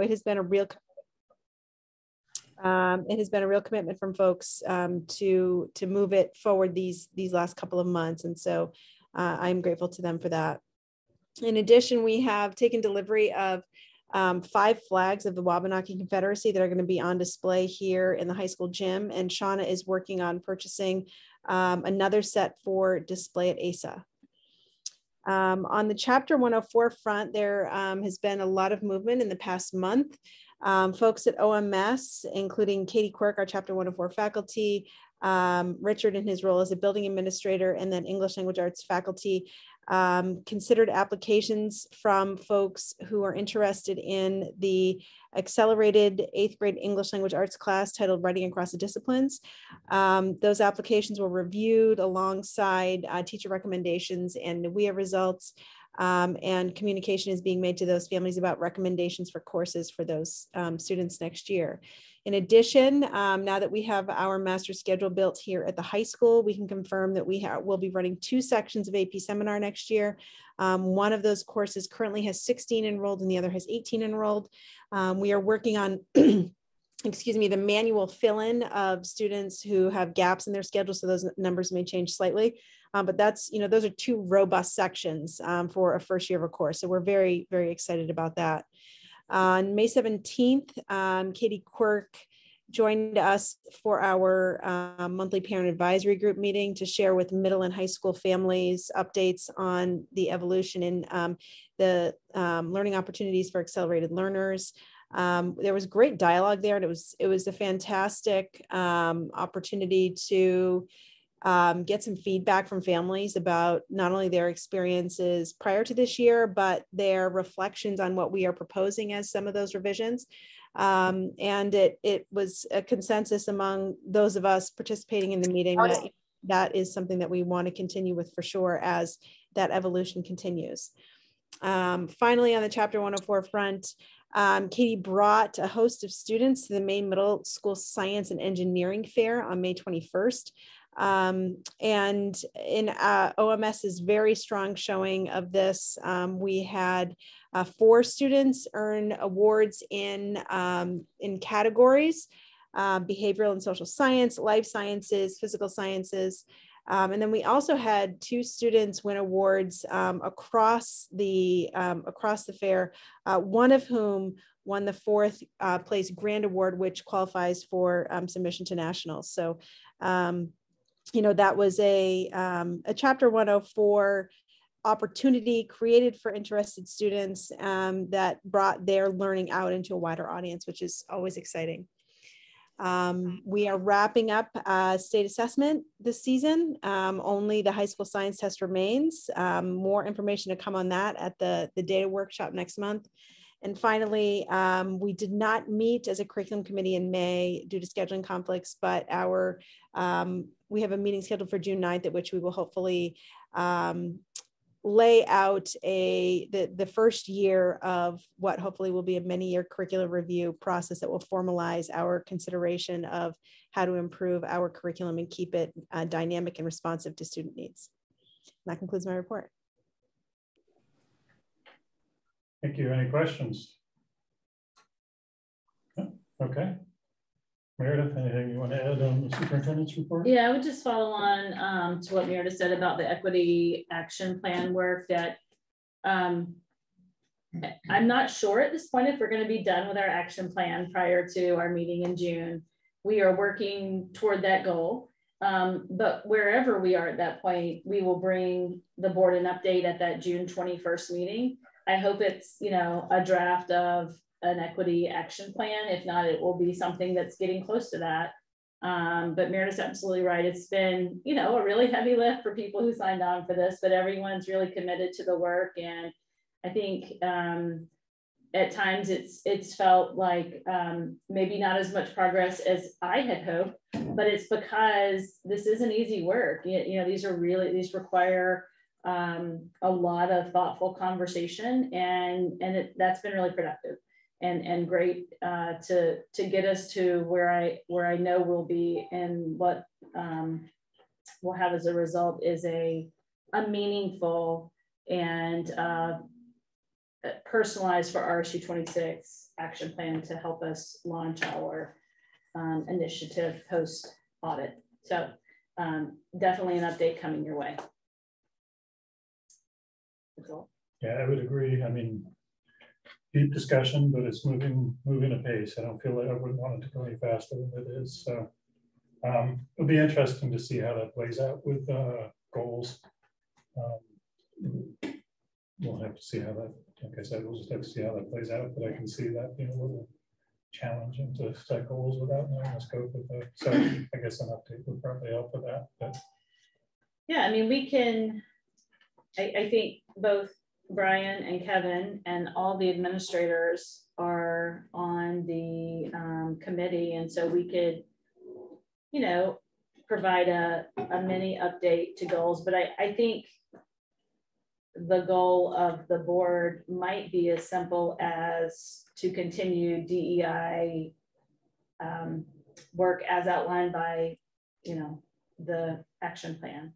it has been a real commitment from folks to move it forward these last couple of months, and so I'm grateful to them for that. In addition, we have taken delivery of 5 flags of the Wabanaki Confederacy that are going to be on display here in the high school gym, and Shauna is working on purchasing another set for display at ASA. On the Chapter 104 front, there has been a lot of movement in the past month. Folks at OMS, including Katie Quirk, our Chapter 104 faculty, Richard in his role as a building administrator, and then English Language Arts faculty, considered applications from folks who are interested in the accelerated 8th grade English Language Arts class titled Writing Across the Disciplines. Those applications were reviewed alongside teacher recommendations and NWEA results, and communication is being made to those families about recommendations for courses for those students next year. In addition, now that we have our master schedule built here at the high school, we can confirm that we'll be running 2 sections of AP Seminar next year. One of those courses currently has 16 enrolled and the other has 18 enrolled. We are working on excuse me, the manual fill-in of students who have gaps in their schedule, so those numbers may change slightly. But that's, those are 2 robust sections for a first year of a course. So we're very, very excited about that. On May 17th, Katie Quirk joined us for our monthly parent advisory group meeting to share with middle and high school families updates on the evolution in the learning opportunities for accelerated learners. There was great dialogue there, and it was a fantastic opportunity to get some feedback from families about not only their experiences prior to this year, but their reflections on what we are proposing as some of those revisions. And it was a consensus among those of us participating in the meeting that is something that we want to continue with for sure as that evolution continues. Finally, on the Chapter 104 front, Katie brought a host of students to the Maine Middle School Science and Engineering Fair on May 21st. And in OMS's very strong showing of this, we had 4 students earn awards in categories, behavioral and social science, life sciences, physical sciences. And then we also had 2 students win awards across the fair, one of whom won the 4th place Grand Award, which qualifies for submission to nationals. So, that was a Chapter 104 opportunity created for interested students that brought their learning out into a wider audience, which is always exciting. We are wrapping up state assessment this season. Only the high school science test remains. More information to come on that at the data workshop next month. And finally, we did not meet as a curriculum committee in May due to scheduling conflicts, but we have a meeting scheduled for June 9th at which we will hopefully lay out the first year of what hopefully will be a many-year curriculum review process that will formalize our consideration of how to improve our curriculum and keep it dynamic and responsive to student needs. And that concludes my report. Thank you. Any questions? Okay. Meredith, anything you want to add on the superintendent's report? Yeah, I would just follow on to what Meredith said about the equity action plan work that I'm not sure at this point if we're going to be done with our action plan prior to our meeting in June. We are working toward that goal. But wherever we are at that point, we will bring the board an update at that June 21st meeting. I hope it's, a draft of an equity action plan. If not, it will be something that's getting close to that. But Meredith's absolutely right. It's been, a really heavy lift for people who signed on for this, but everyone's really committed to the work. And I think at times it's felt like maybe not as much progress as I had hoped, but it's because this isn't easy work. These require a lot of thoughtful conversation, and that's been really productive and great to get us to where I know we'll be, and what we'll have as a result is a meaningful and personalized for RSU 26 action plan to help us launch our initiative post audit. So definitely an update coming your way. That's all. Yeah, I would agree. I mean, deep discussion, but it's moving apace. I don't feel like I wouldn't want it to go any faster than it is. So it'll be interesting to see how that plays out with goals. We'll have to see how that, like I said, we'll just have to see how that plays out, but I can see that being a little challenging to set goals without knowing the scope of it. So I guess an update would probably help with that. But yeah, I mean, we can, I think both Brian and Kevin and all the administrators are on the committee, and so we could, you know, provide a mini update to goals. But I think the goal of the board might be as simple as to continue DEI work as outlined by, you know, the action plan.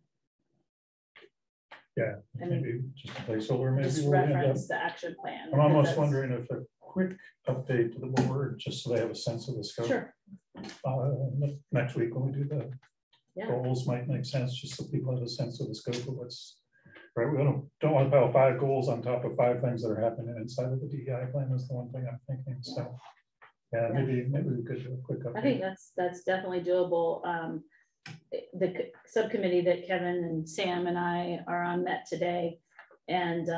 yeah, maybe just a placeholder. Maybe Just we'll end up, reference the action plan. I'm almost wondering if a quick update to the board, just so they have a sense of the scope. Sure. Next week when we do the Yeah. goals might make sense, just so people have a sense of the scope of what's right. We don't want to pile 5 goals on top of 5 things that are happening inside of the DEI plan is the one thing I'm thinking. So yeah, maybe we could do a quick update. I think that's definitely doable. The subcommittee that Kevin and Sam and I are on met today, and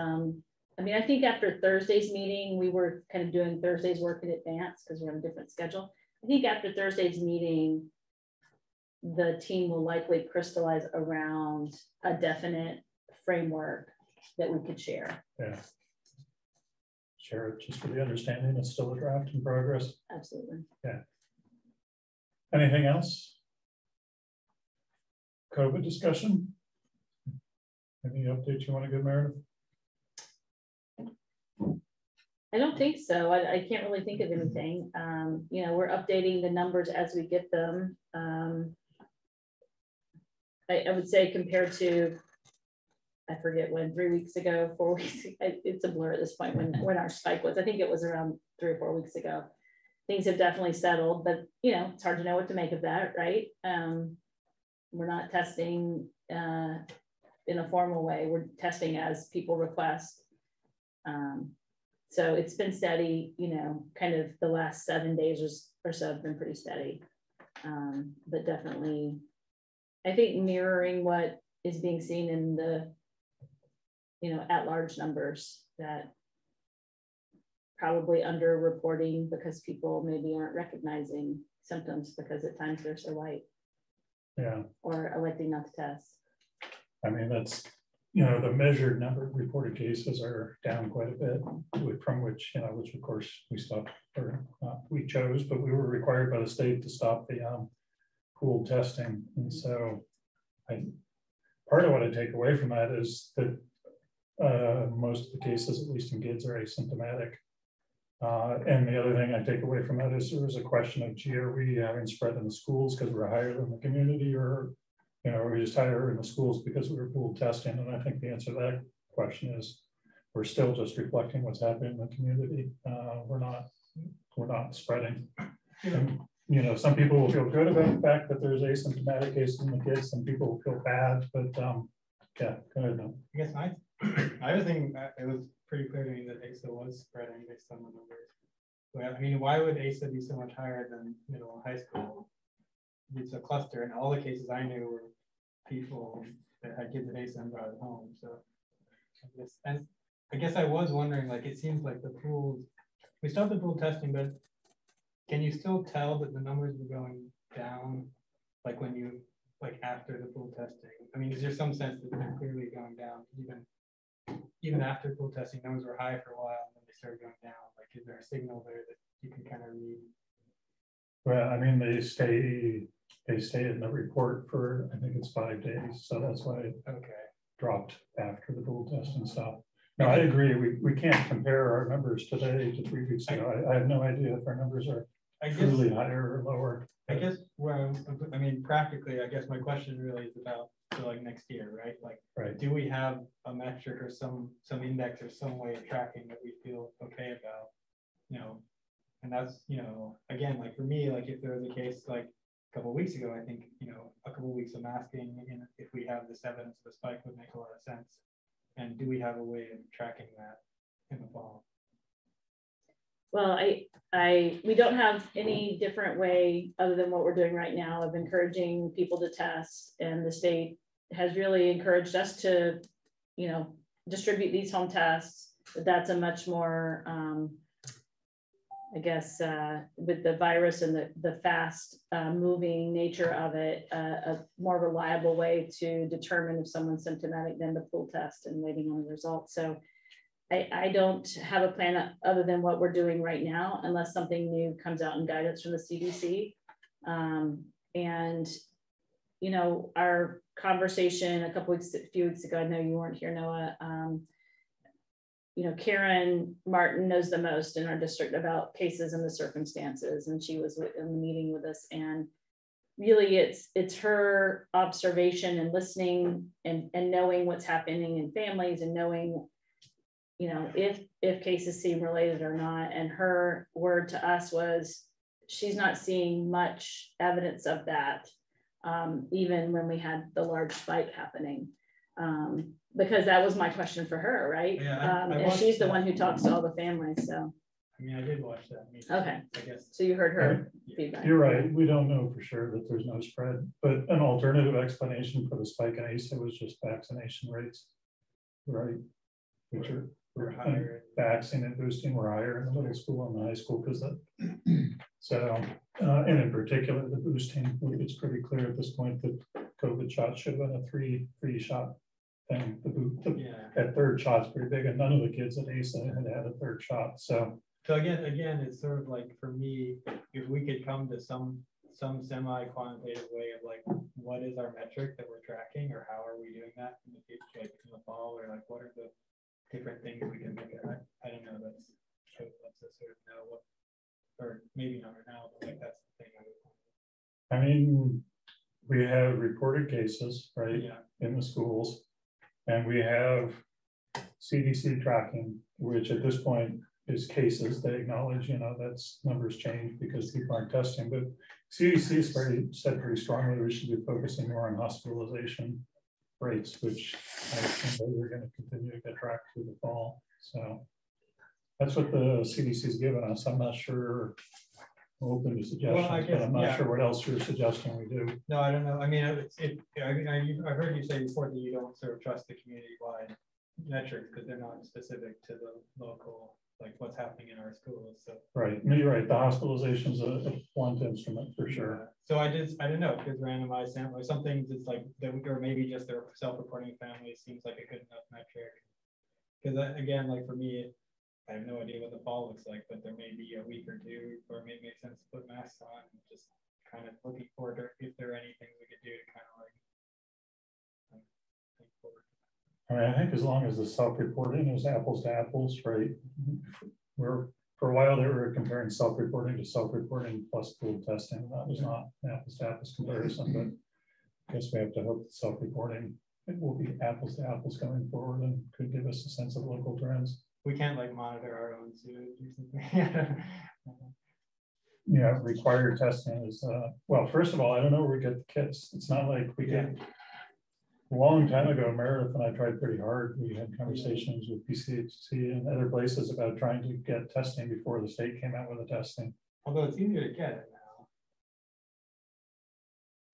I mean, I think after Thursday's meeting, we were kind of doing Thursday's work in advance because we're on a different schedule. I think after Thursday's meeting, the team will likely crystallize around a definite framework that we could share. Yeah. Share it just for the understanding it's still a draft in progress. Absolutely. Yeah. Anything else? COVID discussion? Any updates you want to give, Meredith? I don't think so. I can't really think of anything. You know, we're updating the numbers as we get them. I would say compared to, I forget when, 3 weeks ago, 4 weeks, it's a blur at this point when our spike was. I think it was around 3 or 4 weeks ago. Things have definitely settled, but you know, it's hard to know what to make of that, right? We're not testing in a formal way. We're testing as people request. So it's been steady, you know, kind of the last 7 days or so have been pretty steady. But definitely, I think mirroring what is being seen in the, you know, at-large numbers, that probably underreporting because people maybe aren't recognizing symptoms because at times they're so light. Yeah. Or electing not to test. I mean, that's, you know, the measured number of reported cases are down quite a bit, from which, you know, which of course we stopped, or we chose, but we were required by the state to stop the pooled testing. And so part of what I take away from that is that most of the cases, at least in kids, are asymptomatic. And the other thing I take away from that is there was a question of, gee, are we having spread in the schools because we're higher in the community, or, you know, are we just higher in the schools because we were pooled testing? And I think the answer to that question is we're still just reflecting what's happening in the community. We're not spreading. And, you know, some people will feel good about the fact that there's asymptomatic cases in the kids. Some people will feel bad, but yeah, go ahead. I guess I was thinking that it was pretty clear to me that ASA was spreading based on the numbers. But I mean, why would ASA be so much higher than middle and high school? It's a cluster, and all the cases I knew were people that had kids at ASA and brought it home. So I guess I was wondering, like, it seems like the pools, we stopped the pool testing, but can you still tell that the numbers were going down, like when you, like after the pool testing? I mean, is there some sense that they're clearly going down even after pool testing? Numbers were high for a while and then they started going down. Like, is there a signal there that you can kind of read? Well, I mean, they stay in the report for, I think it's 5 days, so that's why it dropped after the pool testing stopped. No, I agree. We can't compare our numbers today to 3 weeks ago. I have no idea if our numbers are truly higher or lower. I guess I mean, practically, I guess my question really is about for like next year, right? Like, do we have a metric or some index or some way of tracking that we feel okay about, you know, And that's, you know, again, like for me, like if there was a case like a couple of weeks ago, I think, you know, a couple of weeks of masking, and if we have this evidence of a spike would make a lot of sense. And do we have a way of tracking that in the fall? Well, we don't have any different way other than what we're doing right now of encouraging people to test, and the state has really encouraged us to, you know, distribute these home tests. But that's a much more, I guess, with the virus and the fast moving nature of it, a more reliable way to determine if someone's symptomatic than the pool test and waiting on the results. So I don't have a plan other than what we're doing right now, unless something new comes out in guidance from the CDC. And, you know, our conversation a few weeks ago, I know you weren't here, Noah, you know, Karen Martin knows the most in our district about cases and the circumstances, and she was in the meeting with us. And really, it's her observation and listening and knowing what's happening in families, and knowing, you know, if cases seem related or not. And her word to us was she's not seeing much evidence of that, even when we had the large spike happening. Because that was my question for her, right? Yeah, and she's the one who talks to all the families. So I mean, I did watch that meeting. Okay, I guess. So you heard her feedback. You're right. We don't know for sure that there's no spread, but an alternative explanation for the spike in ASA was just vaccination rates, right? Which are higher. Vaccine and boosting were higher in the middle school and the high school because that. So, and in particular, the boosting, it's pretty clear at this point that COVID shots should have been a three shot thing. That third shot's pretty big, and none of the kids at ASA had a third shot. So again, it's sort of like, for me, if we could come to some semi-quantitative way of like, what is our metric that we're tracking, or how are we doing that in the future, like in the fall, or like what are the different things we can look at? I don't know. That's a sort of know what, or maybe not right now, but like that's the thing I would. I mean, we have reported cases, right? Yeah. In the schools, and we have CDC tracking, which at this point is cases. They acknowledge, you know, that's numbers change because people aren't testing, but CDC said pretty strongly we should be focusing more on hospitalization rates, which I think we're going to continue to get tracked through the fall. So that's what the CDC has given us. I'm not sure. I'm open to suggestions, well, but I'm not sure what else you're suggesting we do. No, I don't know. I mean, I've heard you say before that you don't sort of trust the community-wide metrics because they're not specific to the local, like what's happening in our schools. So right, you're right. The hospitalization is a blunt instrument for sure. Yeah. So I don't know, because randomized sample, some things it's like that, or maybe just their self-reporting families seems like a good enough metric. Because again, like for me, I have no idea what the fall looks like, but there may be a week or two where it may make sense to put masks on, and just kind of looking forward to if there are anything we could do to kind of like think forward. I mean, I think as long as the self-reporting is apples to apples, right? For a while they were comparing self-reporting to self-reporting plus pool testing. That was not an apples to apples comparison, but I guess we have to hope that self-reporting it will be apples to apples going forward and could give us a sense of local trends. We can't like monitor our own sewage or something. Yeah, required testing is well, first of all, I don't know where we get the kits. It's not like we get a long time ago, Meredith and I tried pretty hard. We had conversations with PCHC and other places about trying to get testing before the state came out with the testing. Although it's easier to get it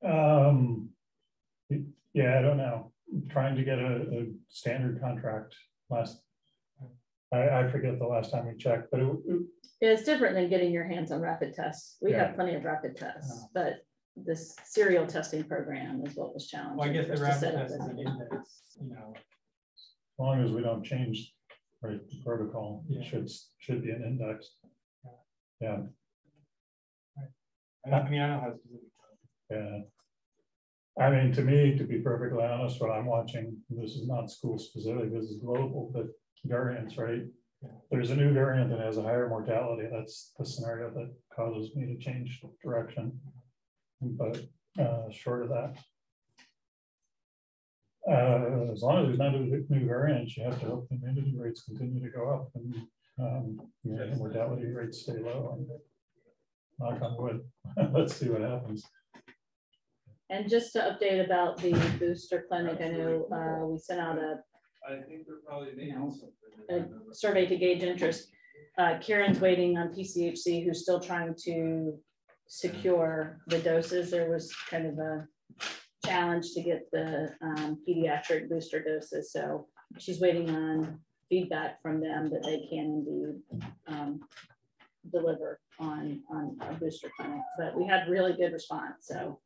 now. Yeah, I don't know. Trying to get a standard contract I forget the last time we checked, but it's different than getting your hands on rapid tests. We have plenty of rapid tests, but this serial testing program is what was challenging. Well, I guess the rapid test is an index, you know. As long as we don't change the protocol, it should be an index. Yeah. I mean, I don't know how specific. Yeah. I mean, to me, to be perfectly honest, what I'm watching, this is not school specific, this is global, but variants, right? There's a new variant that has a higher mortality. That's the scenario that causes me to change direction. But short of that, as long as there's not a new variant, you have to hope the immunity rates continue to go up. And The mortality rates stay low. Knock on wood. Let's see what happens. And just to update about the booster clinic, I know we sent out a survey to gauge interest. Karen's waiting on PCHC, who's still trying to secure the doses. There was kind of a challenge to get the pediatric booster doses, so she's waiting on feedback from them that they can indeed deliver on a booster clinic. But we had really good response, so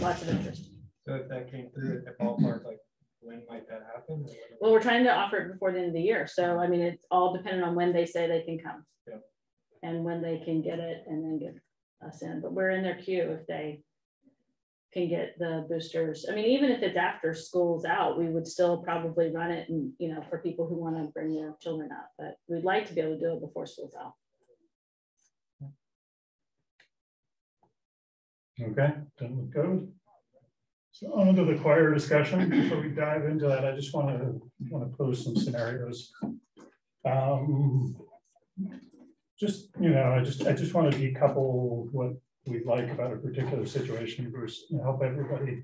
lots of interest. So if that came through at the ballpark, like when might that happen? Well, we're trying to offer it before the end of the year, so I mean it's all dependent on when they say they can come, and when they can get it and then get us in. But we're in their queue if they can get the boosters. I mean, even if it's after school's out, we would still probably run it, and for people who want to bring their children up. But we'd like to be able to do it before school's out. Okay, done with code. So on to the choir discussion. Before we dive into that, I just want to pose some scenarios. I just want to decouple what we'd like about a particular situation versus help everybody,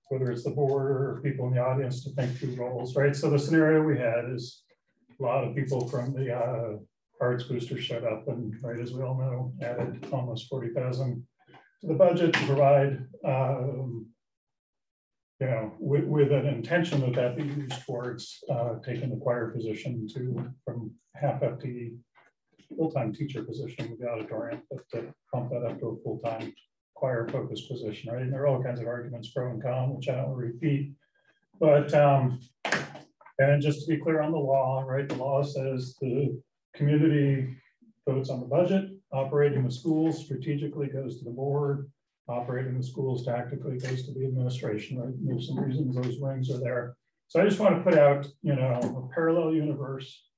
whether it's the board or people in the audience, to think through roles, right? So the scenario we had is a lot of people from the arts booster showed up, and right, as we all know, added almost 40,000 to the budget to provide, with an intention that be used towards taking the choir position from half FTE full-time teacher position with the auditorium, but to bump that up to a full-time choir focused position, right? And there are all kinds of arguments pro and con, which I don't repeat. But and just to be clear on the law, right? The law says the community votes on the budget. Operating the schools strategically goes to the board. Operating the schools tactically goes to the administration, right? There's some reasons those rings are there. So I just want to put out, a parallel universe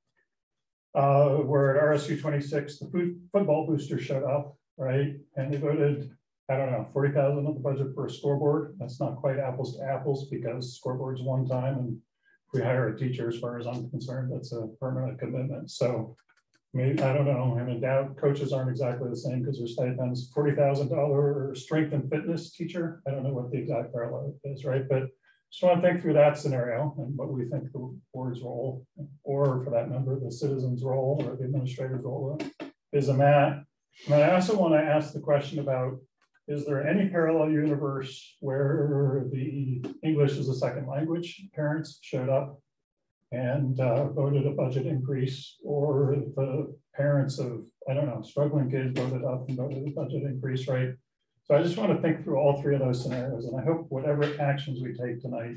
where at RSU 26, the football booster showed up, right? And they voted, I don't know, 40,000 of the budget for a scoreboard. That's not quite apples to apples because scoreboard's one time, and if we hire a teacher, as far as I'm concerned, that's a permanent commitment. So maybe, I don't know, I'm in doubt. Coaches aren't exactly the same because their stipends $40,000 strength and fitness teacher. I don't know what the exact parallel is, right? But just want to think through that scenario and what we think the board's role, or for that number, the citizen's role or the administrator's role is in that. And I also want to ask the question about, is there any parallel universe where the English as a second language parents showed up and voted a budget increase, or the parents of, I don't know, struggling kids voted up and voted a budget increase, right? So I just want to think through all three of those scenarios, and I hope whatever actions we take tonight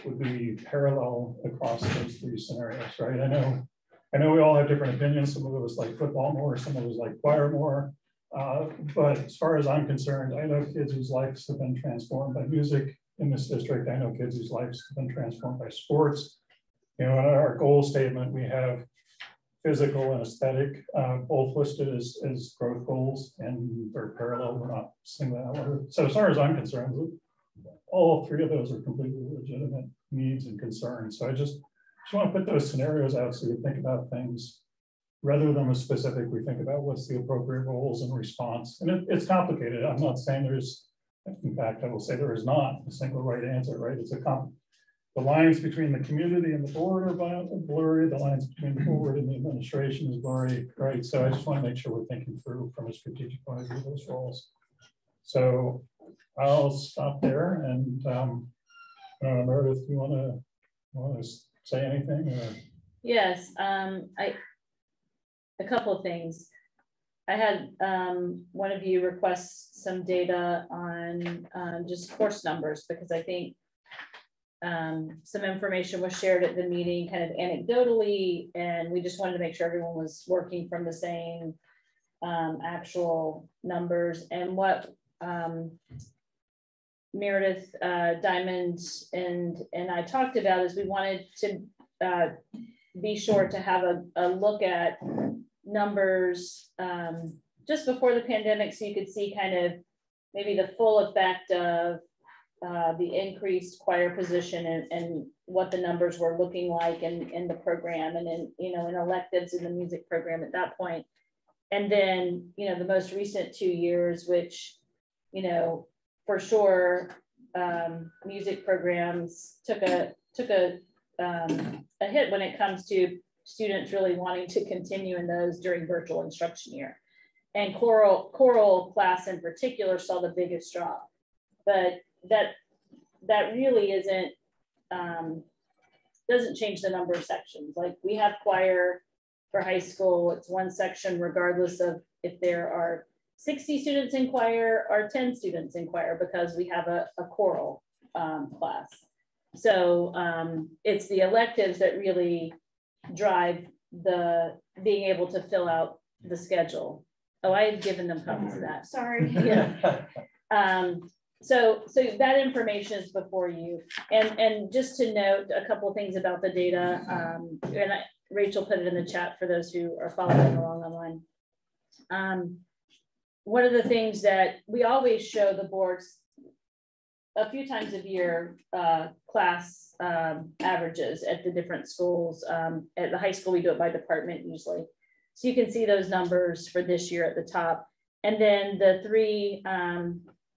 would be parallel across those three scenarios, right? I know we all have different opinions. Some of us like football more, some of us like choir more. But as far as I'm concerned, I know kids whose lives have been transformed by music in this district. I know kids whose lives have been transformed by sports. In our goal statement, we have physical and aesthetic, both listed as growth goals, and they're parallel. We're not singling out one. So as far as I'm concerned, all three of those are completely legitimate needs and concerns. So I just want to put those scenarios out so you think about things rather than a specific. We think about what's the appropriate roles and response. And it's complicated. I'm not saying there's, in fact, I will say there is not a single right answer, right? It's the lines between the community and the board are blurry. The lines between the board and the administration is blurry, right? So I just want to make sure we're thinking through from a strategic point of view those roles. So I'll stop there. And Meredith, do you want to say anything? Or? Yes, a couple of things. I had one of you request some data on just course numbers, because I think some information was shared at the meeting kind of anecdotally, and we just wanted to make sure everyone was working from the same actual numbers. And what Meredith Diamond and I talked about is we wanted to be sure to have a look at numbers just before the pandemic, so you could see kind of maybe the full effect of the increased choir position and what the numbers were looking like in the program and in, you know, in electives in the music program at that point. And then, you know, the most recent 2 years, which, you know, for sure, music programs took a hit when it comes to students really wanting to continue in those during virtual instruction year. And choral class in particular saw the biggest drop. But that really isn't, doesn't change the number of sections. Like we have choir for high school, it's one section regardless of if there are 60 students in choir or 10 students in choir, because we have a choral class. So it's the electives that really drive the being able to fill out the schedule. Oh, I had given them copies of that. Sorry. Yeah. So that information is before you. And just to note a couple of things about the data, and Rachel put it in the chat for those who are following along online. One of the things that we always show the boards a few times a year, class averages at the different schools. At the high school, we do it by department usually. So you can see those numbers for this year at the top. And then the three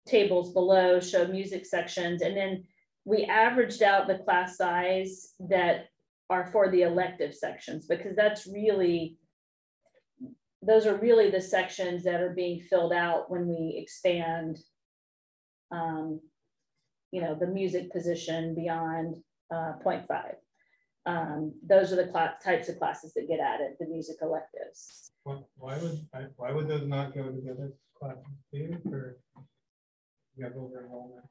tables below show music sections. And then we averaged out the class size that are for the elective sections, because that's really, those are really the sections that are being filled out when we expand, you know, the music position beyond 0.5. Those are the types of classes that get added, the music electives. Why would those not go to the other classes too? Or you have over enrollment?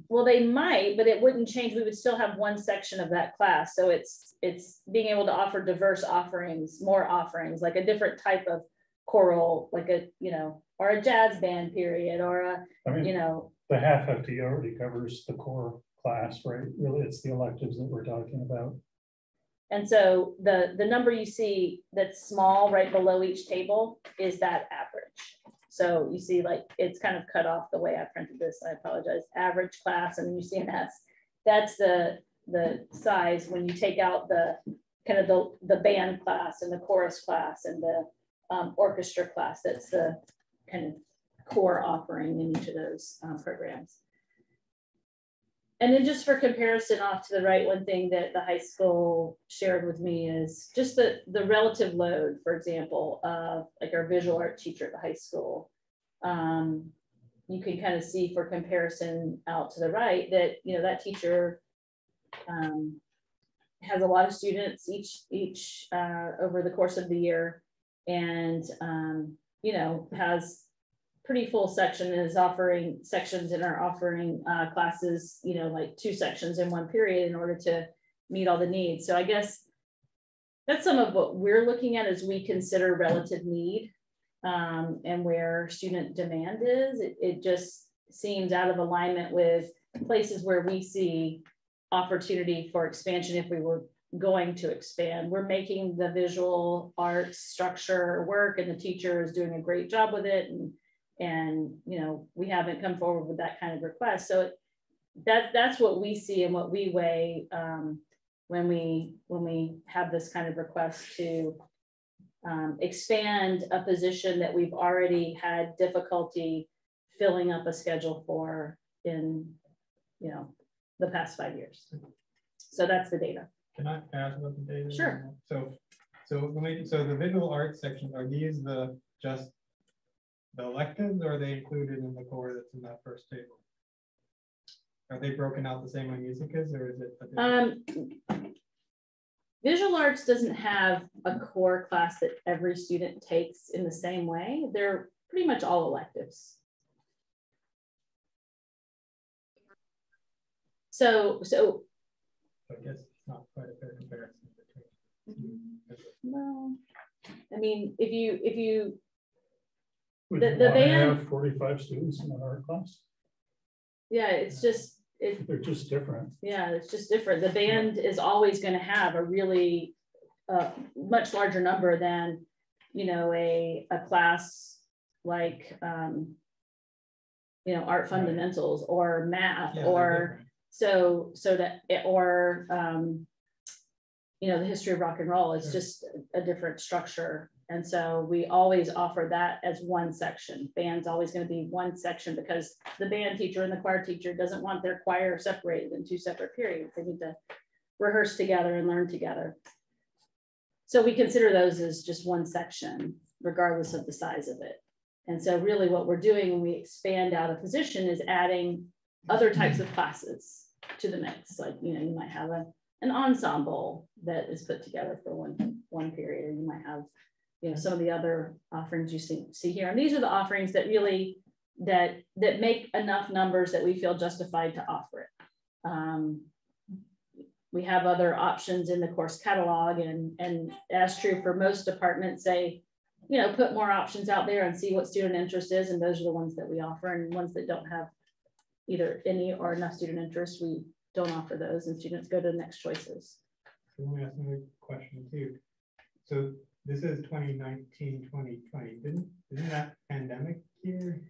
Well, they might, but it wouldn't change. We would still have one section of that class. So it's being able to offer diverse offerings, more offerings, like a different type of choral, like a, you know, or a jazz band period, or a, you know. The half FTE already covers the core class, right? Really, it's the electives that we're talking about. And so the number you see that's small right below each table is that average. So you see, like, it's kind of cut off the way I printed this. I apologize. Average class, and you see an S. That's the size when you take out the kind of the band class and the chorus class and the orchestra class. That's the kind of core offering in each of those programs. And then just for comparison off to the right, one thing that the high school shared with me is just the relative load, for example, of like our visual art teacher at the high school. You can kind of see for comparison out to the right that, you know, that teacher has a lot of students each over the course of the year, and, you know, has pretty full section, is offering sections and are offering classes, you know, like 2 sections in one period in order to meet all the needs. So I guess that's some of what we're looking at as we consider relative need and where student demand is. It just seems out of alignment with places where we see opportunity for expansion if we were going to expand. We're making the visual arts structure work, and the teacher is doing a great job with it. And you know, we haven't come forward with that kind of request. So that's what we see and what we weigh when we have this kind of request to expand a position that we've already had difficulty filling up a schedule for in, you know, the past 5 years. So that's the data. Can I ask about the data? Sure. So the visual arts section, are these just the electives, or are they included in the core that's in that first table? Are they broken out the same way music is, or is it? Visual arts doesn't have a core class that every student takes in the same way. They're pretty much all electives. So I guess it's not quite a fair comparison between. No, I mean, if you We the band have 45 students in our class. Yeah, it's just they're just different. Yeah, it's just different. The band is always going to have a really much larger number than, you know, a class like you know, art fundamentals or math, Yeah, or so that, or, you know, the history of rock and roll is just a different structure. And so we always offer that as one section. Band's always going to be one section, because the band teacher and the choir teacher doesn't want their choir separated in two separate periods. They need to rehearse together and learn together. So we consider those as just one section, regardless of the size of it. And so really what we're doing when we expand out a position is adding other types of classes to the mix. Like, you know, you might have an ensemble that is put together for one period, or you might have, you know, some of the other offerings you see here. And these are the offerings that really, that make enough numbers that we feel justified to offer it. We have other options in the course catalog, and as true for most departments, say, you know, put more options out there and see what student interest is. And those are the ones that we offer, and ones that don't have either any or enough student interest, we don't offer those, and students go to the next choices. So let me ask another question too. So this is 2019, 2020. Isn't that pandemic year?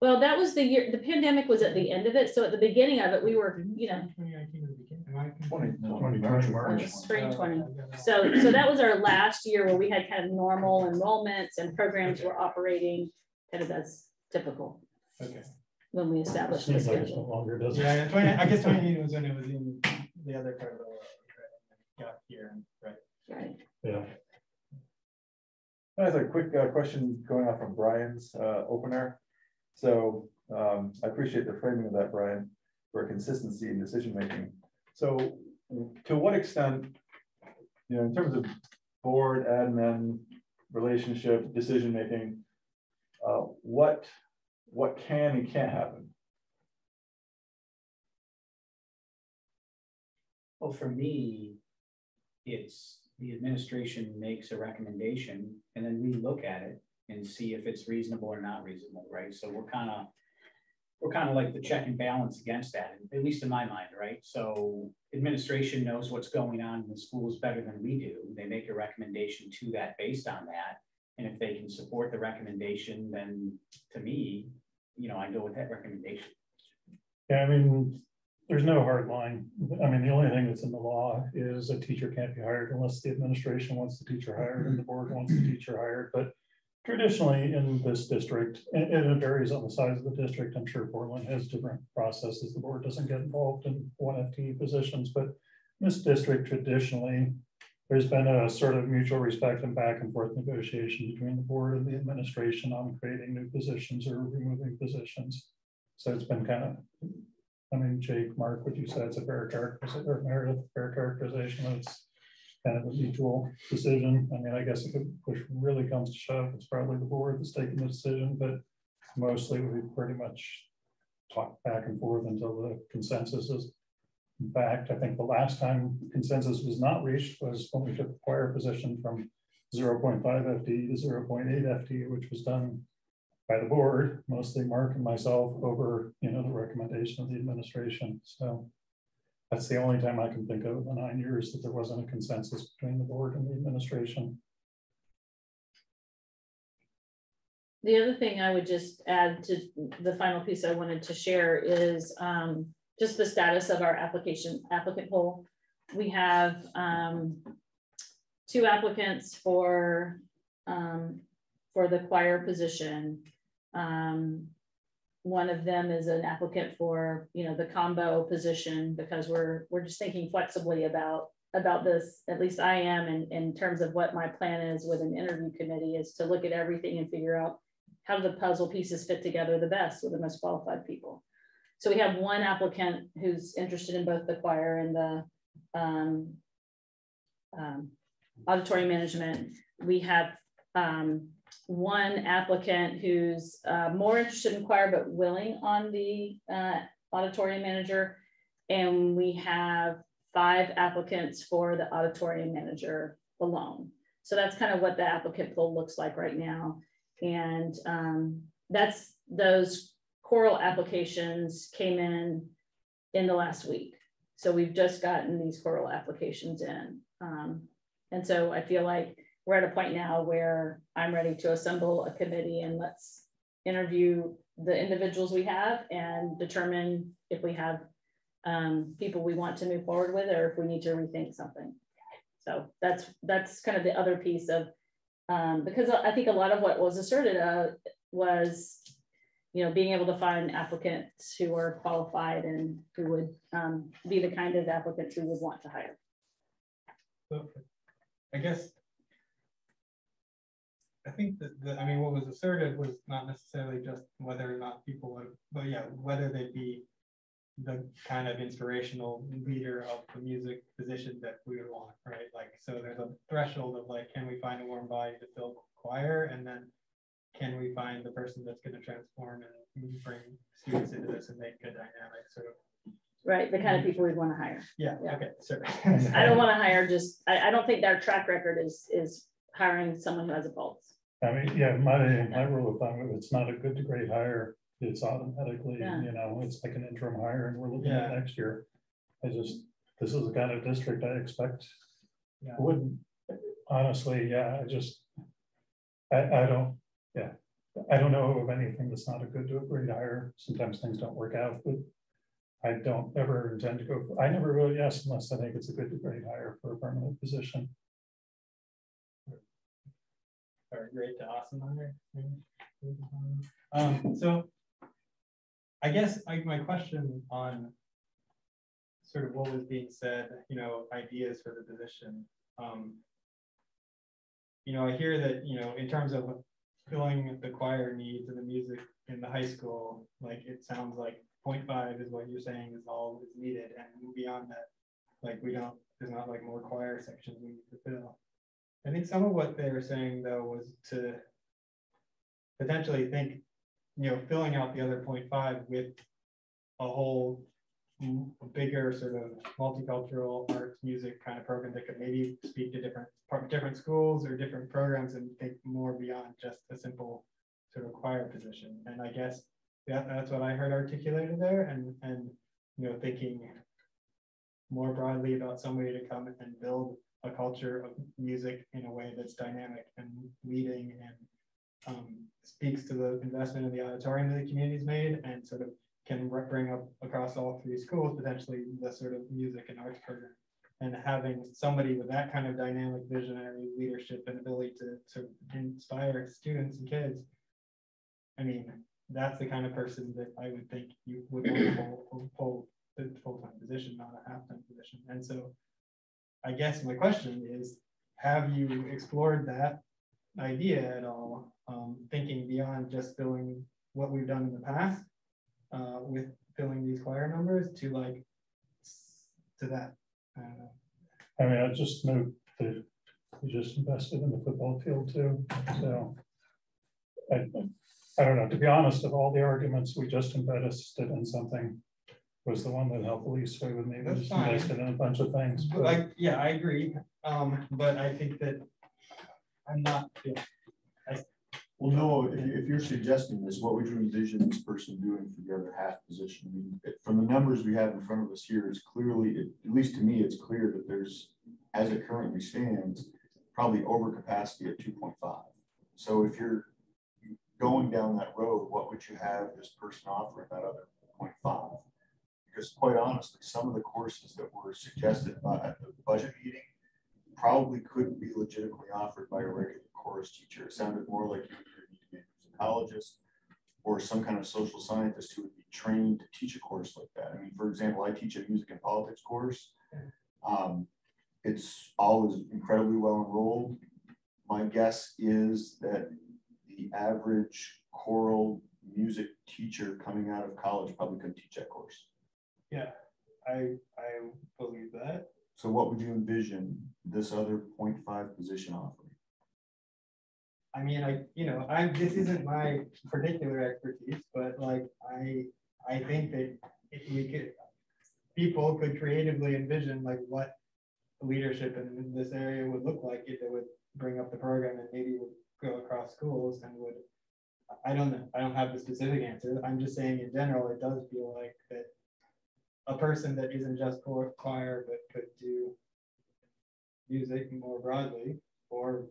Well, that was the year, the pandemic was at the end of it. So at the beginning of it, we were, you know, 2019 was the beginning. Am I 2020 March. spring 20. So that was our last year where we had kind of normal enrollments, and programs were operating kind of as typical. Okay. When we established the Seems like it's no schedule. longer, does it? Yeah, 20, I guess 2018 was when it was in the other part of the world, right? Got here, right? Right. Yeah. I have a quick question going off from Brian's opener. So I appreciate the framing of that, Brian, for consistency in decision making. So to what extent, you know, in terms of board, admin, relationship, decision making, what can and can't happen? Well, for me, it's the administration makes a recommendation, and then we look at it and see if it's reasonable or not reasonable, right? So we're kind of like the check and balance against that, at least in my mind, right? So administration knows what's going on in the schools better than we do. They make a recommendation to that based on that. And if they can support the recommendation, then to me, you know, I go with that recommendation. Yeah, I mean, there's no hard line. I mean, the only thing that's in the law is a teacher can't be hired unless the administration wants the teacher hired and the board wants the teacher hired. But traditionally in this district, and it varies on the size of the district, I'm sure Portland has different processes. The board doesn't get involved in 1 FTE positions, but in this district, traditionally, there's been a sort of mutual respect and back and forth negotiation between the board and the administration on creating new positions or removing positions. So it's been kind of, I mean, Jake, Mark, what you said, it's a fair characterization, or Meredith, fair characterization. It's kind of a mutual decision. I mean, I guess if push really comes to shove, it's probably the board that's taking the decision, but mostly we pretty much talk back and forth until the consensus is. In fact, I think the last time consensus was not reached was when we took the choir position from 0.5 FTE to 0.8 FTE, which was done by the board, mostly Mark and myself, over, you know, the recommendation of the administration. So that's the only time I can think of in the 9 years that there wasn't a consensus between the board and the administration. The other thing I would just add to the final piece I wanted to share is just the status of our applicant pool. We have 2 applicants for the choir position. One of them is an applicant for, you know, the combo position, because we're just thinking flexibly about this. At least I am, in terms of what my plan is with an interview committee, is to look at everything and figure out how do the puzzle pieces fit together the best with the most qualified people. So we have 1 applicant who's interested in both the choir and the auditory management. We have 1 applicant who's more interested in choir but willing on the auditorium manager, and we have 5 applicants for the auditorium manager alone. So that's kind of what the applicant pool looks like right now, and that's those choral applications came in the last week. So we've just gotten these choral applications in, and so I feel like we're at a point now where I'm ready to assemble a committee and let's interview the individuals we have and determine if we have people we want to move forward with, or if we need to rethink something. So that's kind of the other piece of, because I think a lot of what was asserted was, you know, being able to find applicants who are qualified and who would be the kind of applicants we would want to hire. So I guess, I think that I mean, what was asserted was not necessarily just whether or not people would, but yeah, whether they'd be the kind of inspirational leader of the music position that we would want, right? Like, so there's a threshold of like, can we find a warm body to fill choir, and then can we find the person that's going to transform and bring students into this and make a dynamic sort of. Right, the kind of people we'd want to hire. Yeah. Okay. Sure. I don't want to hire just. I don't think their track record is hiring someone who has a pulse. I mean, yeah, my rule of thumb, if it's not a good to great hire, it's automatically, Yeah. you know, it's like an interim hire, and we're looking at next year. This is the kind of district I expect. Yeah. Wouldn't, honestly, yeah, I don't know of anything that's not a good to a great hire. Sometimes things don't work out, but I don't ever intend to go for, I never really yes unless I think it's a good to great hire for a permanent position. Or great to awesome hire. So I guess my question on sort of what was being said, you know, ideas for the position. You know, I hear that, you know, in terms of filling the choir needs and the music in the high school, like it sounds like 0.5 is what you're saying is all is needed, and beyond that, like there's not like more choir sections we need to fill. I think some of what they were saying though was to potentially think, you know, filling out the other 0.5 with a whole bigger sort of multicultural arts music kind of program that could maybe speak to different schools or different programs and think more beyond just a simple sort of choir position. And I guess that's what I heard articulated there, and you know, thinking more broadly about somebody to come and build a culture of music in a way that's dynamic and leading and speaks to the investment in the auditorium that the community's made, and sort of can bring up across all 3 schools potentially the sort of music and arts program. And having somebody with that kind of dynamic visionary leadership and ability to sort of inspire students and kids, I mean, that's the kind of person that I would think you would want to hold the full-time position, not a half-time position. And so I guess my question is, have you explored that idea at all, thinking beyond just filling what we've done in the past with filling these choir numbers to like to that? I mean, I just note that we just invested in the football field too. So I don't know, to be honest, of all the arguments, we just invested in something was the one that helped the least sway with me. We just invested in a bunch of things. But like, yeah, I agree. But I think that I'm not. Yeah, well, no, if you're suggesting this, what would you envision this person doing for the other half position? I mean, from the numbers we have in front of us here, it's clearly, at least to me, it's clear that there's, as it currently stands, probably overcapacity at 2.5. So if you're going down that road, what would you have this person offering that other 0.5? Because quite honestly, some of the courses that were suggested at the budget meeting probably couldn't be legitimately offered by a regular chorus teacher. It sounded more like you either need to be a musicologist or some kind of social scientist who would be trained to teach a course like that. I mean, for example, I teach a music and politics course. It's always incredibly well enrolled. My guess is that the average choral music teacher coming out of college probably couldn't teach that course. Yeah, I believe that. So what would you envision this other 0.5 position offering? I mean, this isn't my particular expertise, but like I think that people could creatively envision like what leadership in this area would look like if it would bring up the program and maybe would go across schools and would, I don't know, I don't have the specific answer. I'm just saying in general, it does feel like that a person that isn't just choir but could do music more broadly, or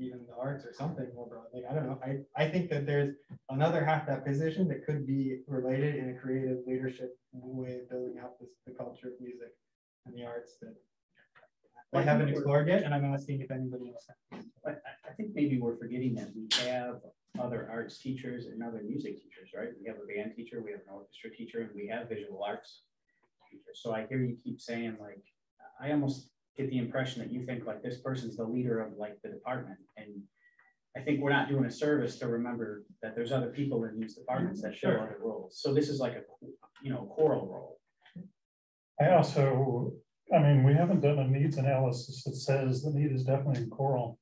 even the arts or something more broad. Like, I don't know. I think that there's another half that position that could be related in a creative leadership way of building out the culture of music and the arts that I haven't explored yet, and I'm asking if anybody else has. I think maybe we're forgetting that we have other arts teachers and other music teachers, right? We have a band teacher, we have an orchestra teacher, and we have visual arts teachers. So I hear you keep saying, like, I almost get the impression that you think like this person's the leader of like the department. And I think we're not doing a service to remember that there's other people in these departments that fill other roles. So this is like a, you know, choral role. I mean, we haven't done a needs analysis that says the need is definitely in choral.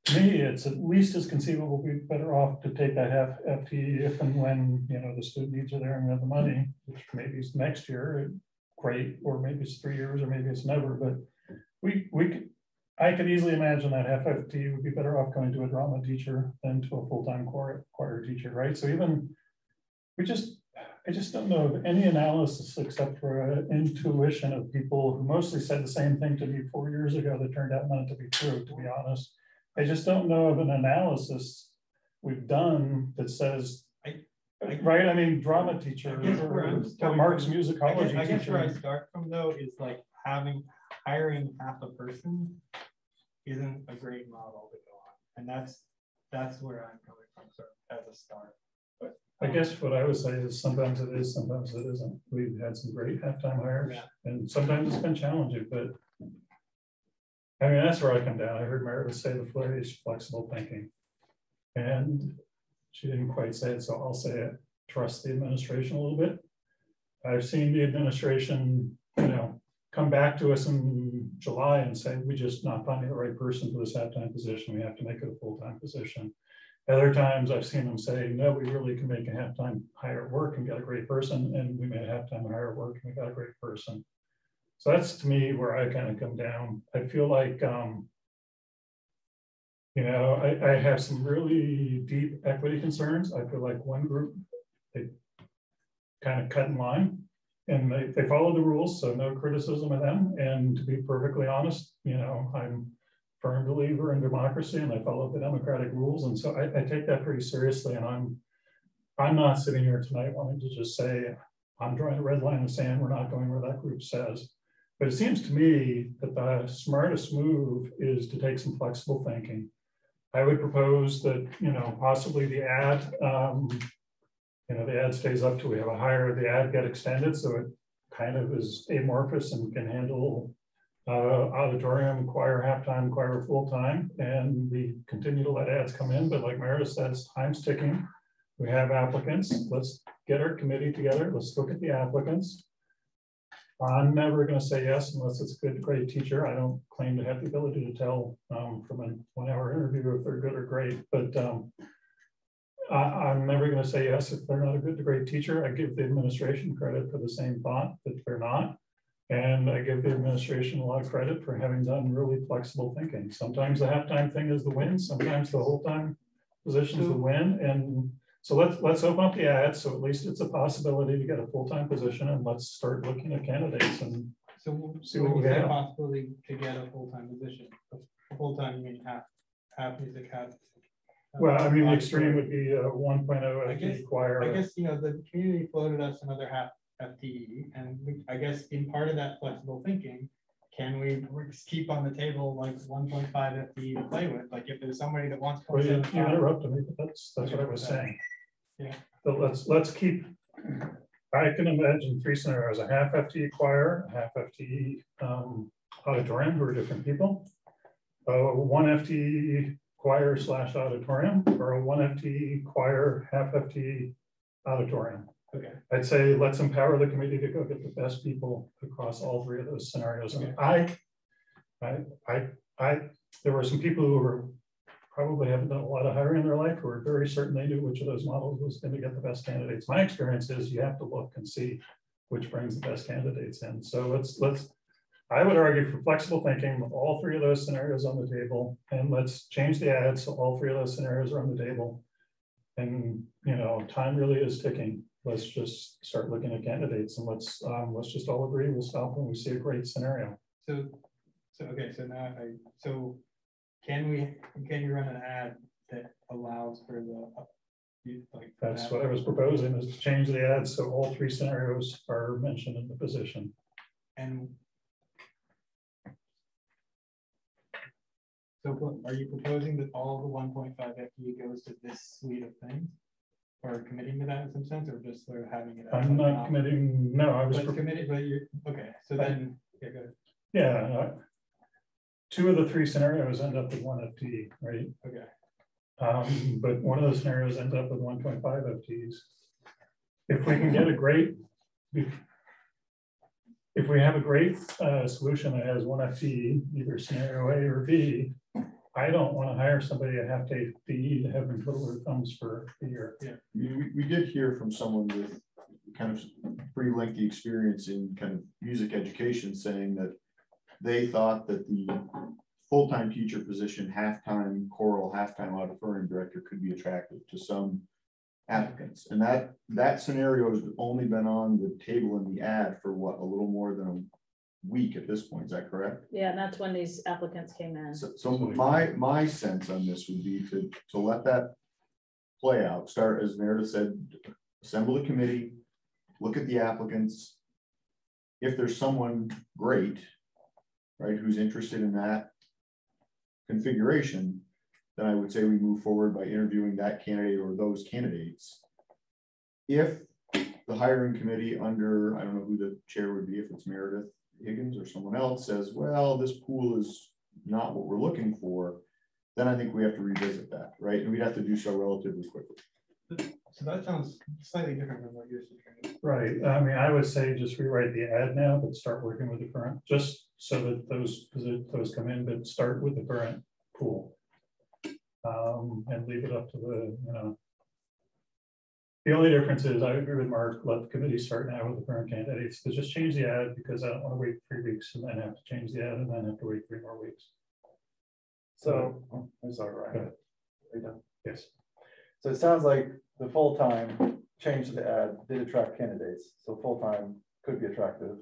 To me, it's at least as conceivable we'd be better off to take that half FTE if and when, you know, the student needs are there and we have the money, which maybe is next year, great, or maybe it's 3 years, or maybe it's never. But I could easily imagine that half FTE would be better off going to a drama teacher than to a full-time choir teacher, right? So even I just don't know of any analysis except for an intuition of people who mostly said the same thing to me 4 years ago that turned out not to be true, to be honest. I just don't know of an analysis we've done that says, right? I mean, drama teacher or Mark's musicology I guess teacher. where I start from though is like hiring half a person isn't a great model to go on, and that's where I'm coming from, sort of as a start. But I guess what I would say is sometimes it is, sometimes it isn't. We've had some great halftime hires, and sometimes it's been challenging, but I mean, that's where I come down. I heard Meredith say the phrase flexible thinking, and she didn't quite say it, so I'll say it. Trust the administration a little bit. I've seen the administration, you know, come back to us in July and say, we just not finding the right person for this halftime position. We have to make it a full-time position. Other times I've seen them say, no, we really can make a halftime hire work and get a great person. And we made a halftime hire work and we got a great person. So that's to me where I kind of come down. I feel like, you know, I have some really deep equity concerns. I feel like one group, they kind of cut in line and they follow the rules. So no criticism of them. And to be perfectly honest, you know, I'm a firm believer in democracy and I follow the democratic rules. And so I take that pretty seriously. And I'm not sitting here tonight wanting to just say, I'm drawing a red line in the sand. We're not going where that group says. But it seems to me that the smartest move is to take some flexible thinking. I would propose that, you know, possibly the ad, you know, the ad stays up till we have a hire, the ad get extended. So it kind of is amorphous and can handle auditorium, choir, halftime, choir, full-time. And we continue to let ads come in. But like Meredith says, time's ticking. We have applicants. Let's get our committee together. Let's look at the applicants. I'm never going to say yes unless it's a good, great teacher. I don't claim to have the ability to tell from a 1-hour interview if they're good or great, but I'm never going to say yes if they're not a good, great teacher. I give the administration credit for the same thought that they're not. And I give the administration a lot of credit for having done really flexible thinking. Sometimes the halftime thing is the win. Sometimes the whole time position is the win. And so let's open up the ad. So at least it's a possibility to get a full-time position, and let's start looking at candidates and so see what we have. Possibility to get a full-time position. A full-time, you mean half music, half. Well, I mean, the extreme would be 1.0 FTE choir. I guess, you know, the community floated us another half FTE, and I guess in part of that flexible thinking, can we keep on the table like 1.5 FTE to play with? Like if there's somebody that wants to come. Well, you interrupted me, but that's what I was saying. Yeah. So let's keep. I can imagine 3 scenarios: a half FTE choir, a half FTE auditorium, who are different people, 1 FTE choir / auditorium, or a 1 FTE choir, half FTE auditorium. Okay. I'd say let's empower the committee to go get the best people across all 3 of those scenarios. Okay. And there were some people who were probably haven't done a lot of hiring in their life who were very certain they knew which of those models was going to get the best candidates. My experience is you have to look and see which brings the best candidates in. So I would argue for flexible thinking with all 3 of those scenarios on the table, and let's change the ad so all 3 of those scenarios are on the table. And you know, time really is ticking. Let's just start looking at candidates, and let's just all agree we'll stop when we see a great scenario. So okay, so now so can you run an ad that allows for the like? That's what I was proposing, is to change the ad so all three scenarios are mentioned in the position. And so are you proposing that all the 1.5 FTE goes to this suite of things? Or committing to that in some sense, or just sort of having it? I'm not committing, no, I was committed, but you're, okay, so then, yeah, go ahead. Yeah, two of the three scenarios end up with 1 FTE, right? Okay. But one of the scenarios ends up with 1.5 FTEs. If we can get a great, if we have a great solution that has 1 FTE, either scenario A or B, I don't want to hire somebody at half day FTE to have them twiddle their thumbs for a year. Yeah, we did hear from someone with kind of pretty lengthy experience in kind of music education saying that they thought that the full-time teacher position, half-time choral, half-time auditorium director could be attractive to some applicants. And that scenario has only been on the table in the ad for what, a little more than a week at this point, is that correct? Yeah, and that's when these applicants came in. So my sense on this would be to let that play out, start, as Meredith said, assemble a committee, look at the applicants. If there's someone great, right, who's interested in that configuration, then I would say we move forward by interviewing that candidate or those candidates. If the hiring committee under, I don't know who the chair would be, if it's Meredith Higgins or someone else, says, well, this pool is not what we're looking for, then I think we have to revisit that, right? And we'd have to do so relatively quickly. So that sounds slightly different than what you're saying. Right. I mean, I would say just rewrite the ad now, but start working with the current, just so that those come in, but start with the current pool. And leave it up to the, you know. The only difference is I agree with Mark, let the committee start now with the current candidates, to just change the ad, because I don't want to wait 3 weeks and then have to change the ad and then have to wait 3 more weeks. So, I'm sorry, Ryan. Are you done? Yes. So it sounds like the full-time change to the ad did attract candidates. So full-time could be attractive.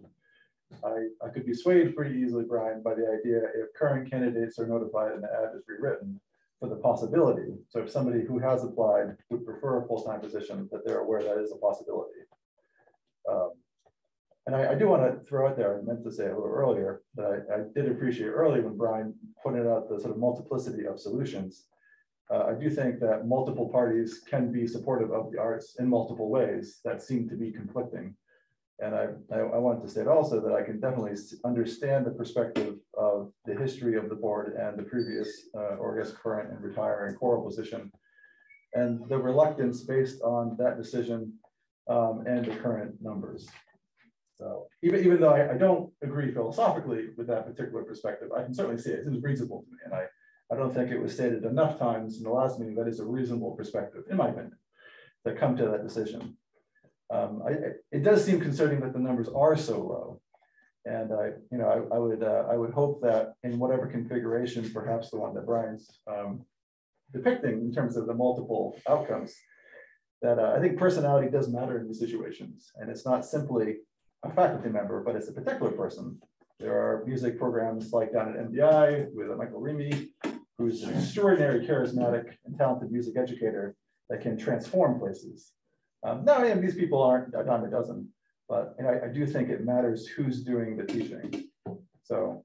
I could be swayed pretty easily, Brian, by the idea if current candidates are notified and the ad is rewritten for the possibility. So if somebody who has applied would prefer a full-time position, that they're aware that is a possibility. And I do want to throw out there, I meant to say a little earlier, that I did appreciate early when Brian pointed out the sort of multiplicity of solutions. I do think that multiple parties can be supportive of the arts in multiple ways that seem to be conflicting. And I wanted to state also that I can definitely understand the perspective of the history of the board and the previous, or I guess current and retiring choral position, and the reluctance based on that decision and the current numbers. So even though I don't agree philosophically with that particular perspective, I can certainly see it. It was reasonable to me, and I don't think it was stated enough times in the last meeting that is a reasonable perspective, in my opinion, that come to that decision. It does seem concerning that the numbers are so low, and I would hope that in whatever configuration, perhaps the one that Brian's depicting in terms of the multiple outcomes, that I think personality does matter in these situations, and it's not simply a faculty member, but it's a particular person. There are music programs like down at MDI with Michael Remy, who's an extraordinary, charismatic, and talented music educator that can transform places. Now, these people aren't a dime a dozen, but I do think it matters who's doing the teaching. So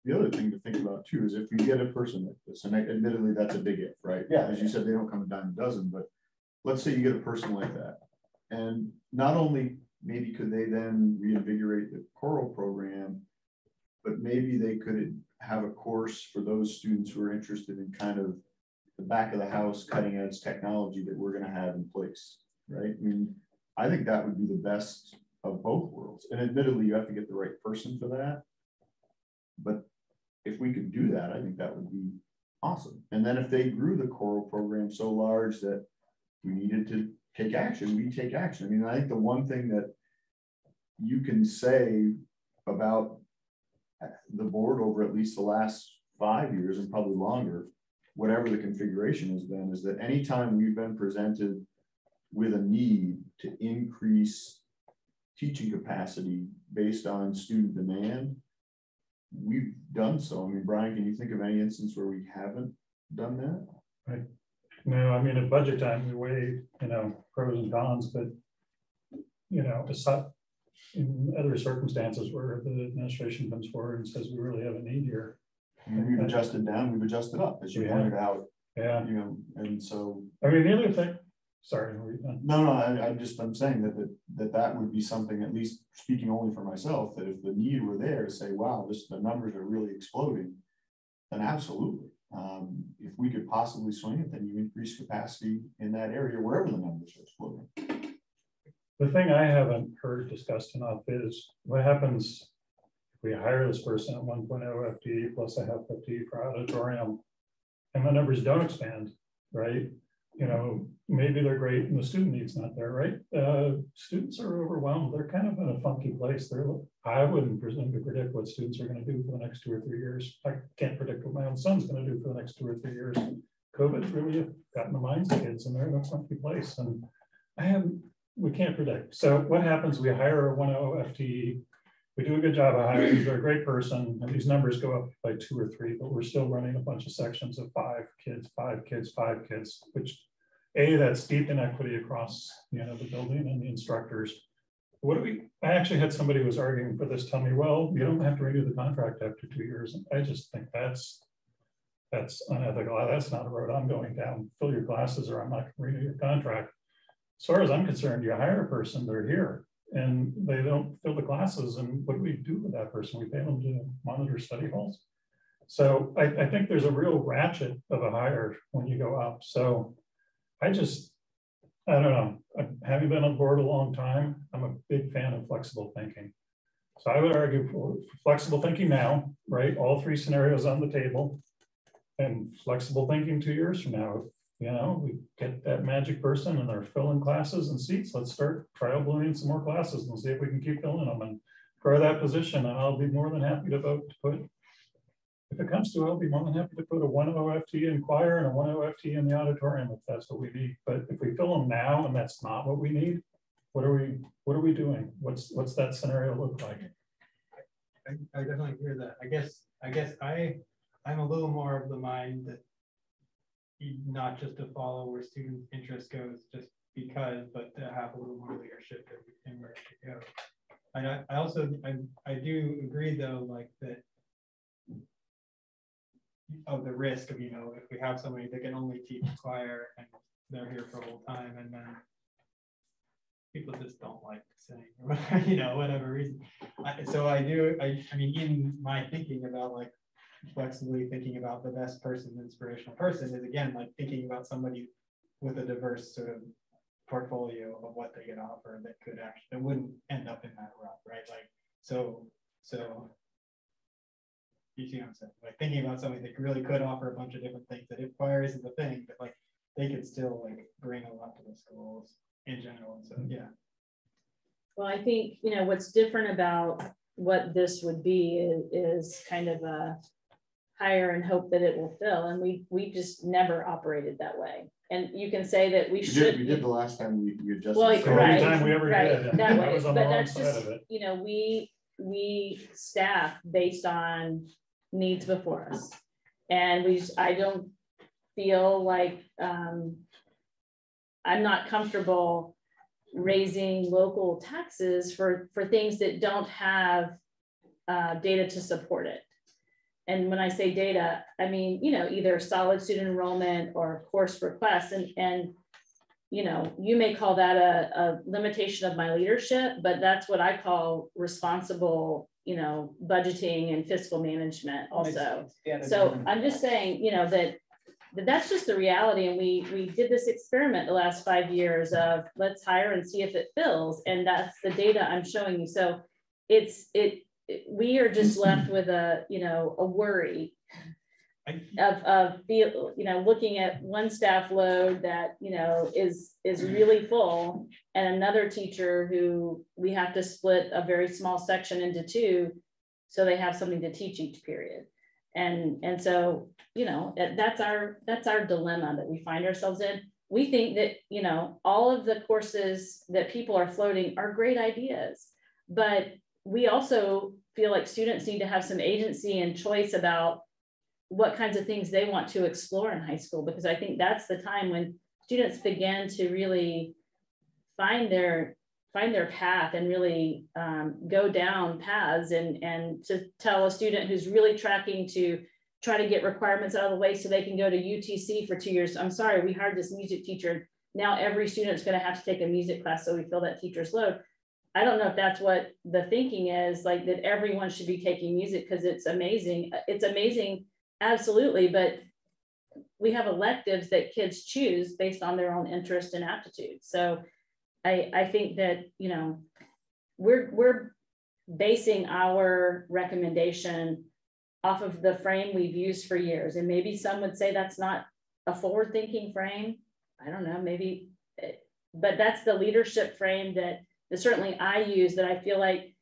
the other thing to think about too is if you get a person like this, and admittedly that's a big if, right? Yeah. As you said, they don't come a dime a dozen, but let's say you get a person like that, and not only maybe could they then reinvigorate the choral program, but maybe they could have a course for those students who are interested in kind of the back of the house cutting edge technology that we're going to have in place, right? I mean, I think that would be the best of both worlds. And admittedly, you have to get the right person for that. But if we could do that, I think that would be awesome. And then if they grew the choral program so large that we needed to take action, we take action. I mean, I think the one thing that you can say about the board over at least the last 5 years and probably longer, whatever the configuration has been, is that anytime we've been presented with a need to increase teaching capacity based on student demand, we've done so. I mean, Brian, can you think of any instance where we haven't done that? Right. No, I mean, at budget time, we weigh, you know, pros and cons, but, you know, aside, in other circumstances where the administration comes forward and says, we really have a need here. I mean, we've adjusted down, we've adjusted up, as you pointed out. Yeah. You know, and so. I mean, the other thing, sorry. No, I'm saying that would be something, at least speaking only for myself, that if the need were there to say, wow, the numbers are really exploding, then absolutely. If we could possibly swing it, then you increase capacity in that area wherever the numbers are exploding. The thing I haven't heard discussed enough is what happens if we hire this person at 1.0 FTE plus a half FTE for auditorium and the numbers don't expand, right? You know, maybe they're great and the student need's not there, right? Students are overwhelmed. They're kind of in a funky place. I wouldn't presume to predict what students are going to do for the next 2 or 3 years. I can't predict what my own son's going to do for the next 2 or 3 years. COVID's really gotten the minds of kids and they're in a funky place. And we can't predict. So what happens? We hire a 1.0 FTE. We do a good job of hiring. They're a great person, and these numbers go up by 2 or 3, but we're still running a bunch of sections of 5 kids, 5 kids, 5 kids, which that's deep inequity across, you know, the building and the instructors. I actually had somebody who was arguing for this tell me, well, you don't have to renew the contract after 2 years. And I just think that's unethical. That's not a road I'm going down. Fill your classes or I'm not going to renew your contract. As far as I'm concerned, you hire a person, they're here, and they don't fill the classes. And what do we do with that person? We pay them to monitor study halls. So I think there's a real ratchet of a hire when you go up. So I don't know. Having been on board a long time, I'm a big fan of flexible thinking. So I would argue for flexible thinking now, right? All 3 scenarios on the table, and flexible thinking 2 years from now. You know, we get that magic person and they're filling classes and seats. Let's start trial ballooning some more classes and see if we can keep filling them and grow that position. And I'll be more than happy to vote to put, if it comes to it, I'll be more than happy to put a 1.0 FTE in choir and a 1.0 FTE in the auditorium if that's what we need. But if we fill them now and that's not what we need, what are we doing? What's that scenario look like? I definitely hear that. I guess I'm a little more of the mind that not just to follow where student interest goes just because, but to have a little more leadership in where it should go. And I also do agree though, like that of the risk of, you know, if we have somebody that can only teach choir and they're here for a whole time and then people just don't like singing or whatever, you know, whatever reason. So I mean, in my thinking about like flexibly thinking about the best person, the inspirational person is again like thinking about somebody with a diverse sort of portfolio of what they could offer that could actually that wouldn't end up in that rut, right? Like so you see what I'm saying? Like thinking about somebody that really could offer a bunch of different things that if choir isn't the thing, but like they could still like bring a lot to the schools in general. And so yeah. Well, I think, you know, what's different about what this would be is kind of a hire and hope that it will fill. And we just never operated that way. And you can say that we should. We did the last time we adjusted. Well, So right, every time we ever did, that way. Was on but the that's wrong just, side of it. you know, we staff based on needs before us. And I don't feel like I'm not comfortable raising local taxes for things that don't have data to support it. And when I say data, I mean, you know, either solid student enrollment or course requests. And you know, you may call that a limitation of my leadership, but that's what I call responsible, you know, budgeting and fiscal management also. So I'm just saying, you know, that's just the reality. And we did this experiment the last 5 years of let's hire and see if it fills. And that's the data I'm showing you. So we are just left with a worry of you know, looking at one staff load that, you know, is really full and another teacher who we have to split a very small section into 2 so they have something to teach each period. And so, you know, that's our dilemma that we find ourselves in. We think that, you know, all of the courses that people are floating are great ideas, but we also feel like students need to have some agency and choice about what kinds of things they want to explore in high school, because I think that's the time when students begin to really find their path and really go down paths, and to tell a student who's really tracking to try to get requirements out of the way so they can go to UTC for 2 years. I'm sorry, we hired this music teacher. Now every student's going to have to take a music class, so we fill that teacher's load. I don't know if that's what the thinking is, like that everyone should be taking music because it's amazing. It's amazing, absolutely, but we have electives that kids choose based on their own interest and aptitude. So I think that, you know, we're basing our recommendation off of the frame we've used for years. And maybe some would say that's not a forward-thinking frame. I don't know, maybe, but that's the leadership frame that certainly I use, that I feel like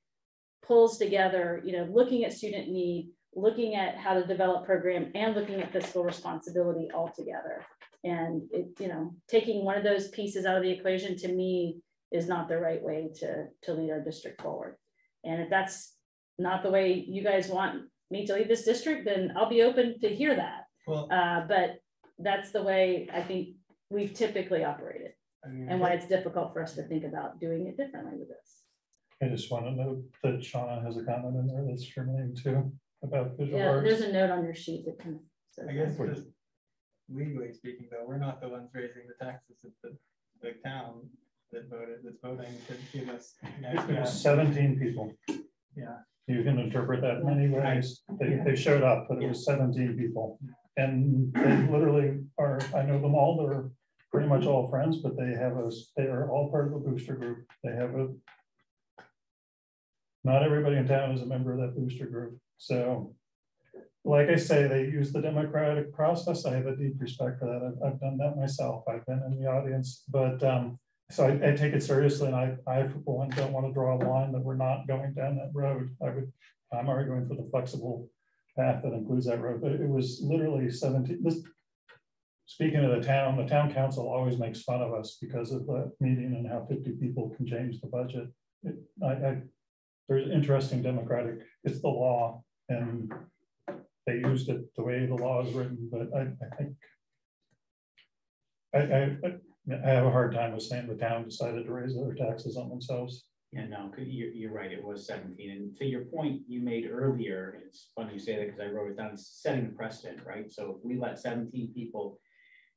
pulls together, you know, looking at student need, looking at how to develop program, and looking at fiscal responsibility all together. And it, you know, taking one of those pieces out of the equation, to me, is not the right way to lead our district forward. And if that's not the way you guys want me to lead this district, then I'll be open to hear that. Well, but that's the way I think we've typically operated, and why it's difficult for us to think about doing it differently with this. I just want to note that Shauna has a comment in there that's germane too about visual arts. There's a note on your sheet that kind of says I guess just legally speaking, though, we're not the ones raising the taxes. It's the town that's voting to give us. It was 17 people. Yeah. You can interpret that many ways. They showed up, but it was 17 people. And they literally are, I know them all, they're pretty much all friends, but they are all part of the booster group. They have not everybody in town is a member of that booster group. So like I say, they use the democratic process. I have a deep respect for that. I've done that myself. I've been in the audience, but so I take it seriously, and I for one don't want to draw a line that we're not going down that road. I'm arguing for the flexible path that includes that road, but it was literally 17. Speaking of the town council always makes fun of us because of the meeting and how 50 people can change the budget. There's interesting democratic, it's the law, and they used it the way the law is written, but I think I have a hard time with saying the town decided to raise their taxes on themselves. Yeah, no, you're right. It was 17. And to your point you made earlier, it's funny you say that because I wrote it down, it's setting the precedent, right? So if we let 17 people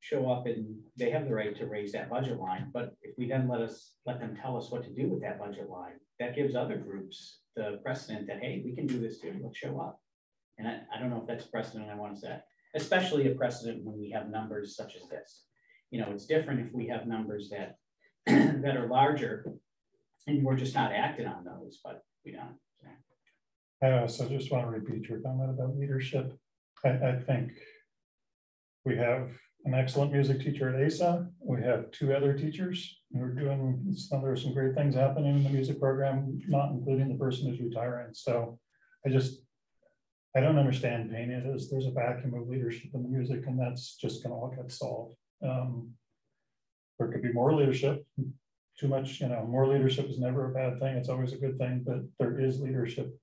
show up and they have the right to raise that budget line, but if we then let them tell us what to do with that budget line, that gives other groups the precedent that, hey, we can do this too, let's show up. And I don't know if that's a precedent I want to set, especially a precedent when we have numbers such as this. You know, it's different if we have numbers that that are larger and we're just not acting on those, but we don't. So just want to repeat your comment about leadership. I think we have an excellent music teacher at ASA. We have 2 other teachers who are doing some, there are some great things happening in the music program, not including the person who's retiring. So I don't understand painting it as there's a vacuum of leadership in the music, and that's just going to all get solved. There could be more leadership. Too much, you know, more leadership is never a bad thing. It's always a good thing, but there is leadership.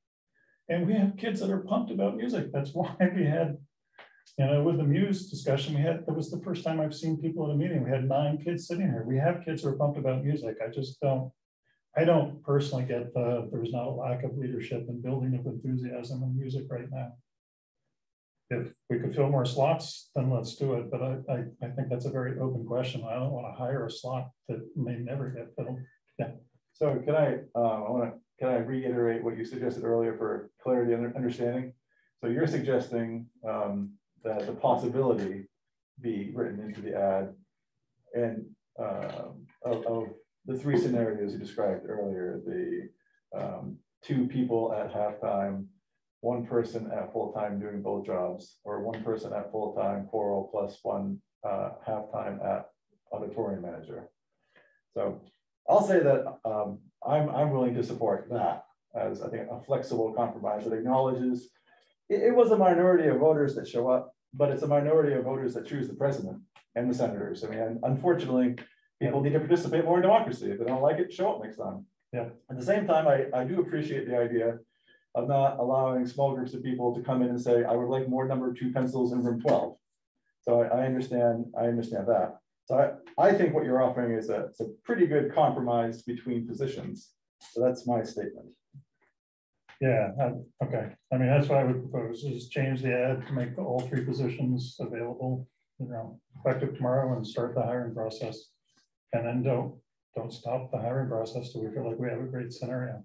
And we have kids that are pumped about music. That's why we had, you know, with the Muse discussion, that was the first time I've seen people in a meeting. We had 9 kids sitting here. We have kids who are pumped about music. I don't personally get there's not a lack of leadership and building of enthusiasm in music right now. If we could fill more slots, then let's do it. But I think that's a very open question. I don't want to hire a slot that may never get filled. Yeah. So can I reiterate what you suggested earlier for clarity and understanding? So you're suggesting that the possibility be written into the ad, and of the 3 scenarios you described earlier, the 2 people at halftime, 1 person at full-time doing both jobs, or 1 person at full-time choral plus 1 halftime at auditorium manager. So I'll say that I'm willing to support that as, I think, a flexible compromise that acknowledges it was a minority of voters that show up, but it's a minority of voters that choose the president and the senators. I mean, unfortunately, people need to participate more in democracy. If they don't like it, show up next time. Yeah. At the same time, I do appreciate the idea of not allowing small groups of people to come in and say, I would like more number 2 pencils in room 12. So I understand that. So I think what you're offering is it's a pretty good compromise between positions. So that's my statement. Yeah, okay. I mean, that's what I would propose is change the ad to make all 3 positions available, effective tomorrow and start the hiring process. And then don't stop the hiring process till we feel like we have a great scenario.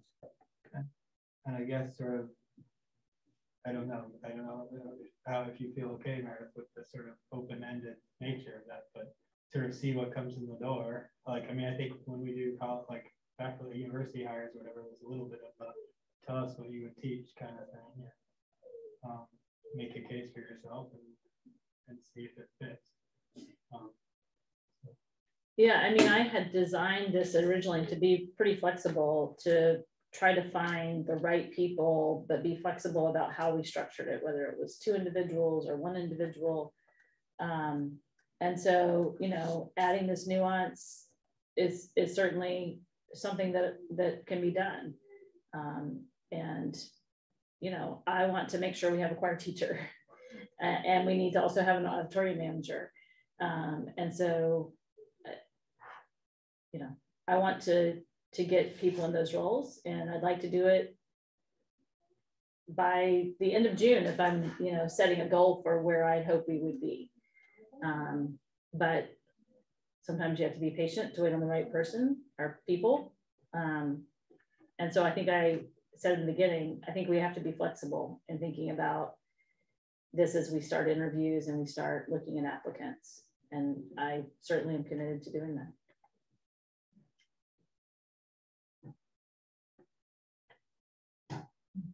And I guess sort of, I don't know how, if you feel okay, Meredith, with the sort of open-ended nature of that, but sort of see what comes in the door. Like, I mean, I think when we do call, like back for the university hires or whatever, it was a little bit of a tell us what you would teach kind of thing. Yeah. Make a case for yourself and see if it fits. Yeah, I mean, I had designed this originally to be pretty flexible, to try to find the right people, but be flexible about how we structured it, whether it was 2 individuals or 1 individual. And so, adding this nuance is certainly something that can be done. And, I want to make sure we have a choir teacher and we need to also have an auditorium manager. And so, I want to get people in those roles, and I'd like to do it by the end of June if I'm, setting a goal for where I hope we would be. But sometimes you have to be patient to wait on the right person or people. And so I think I said in the beginning, I think we have to be flexible in thinking about this as we start interviews and we start looking at applicants. And I certainly am committed to doing that.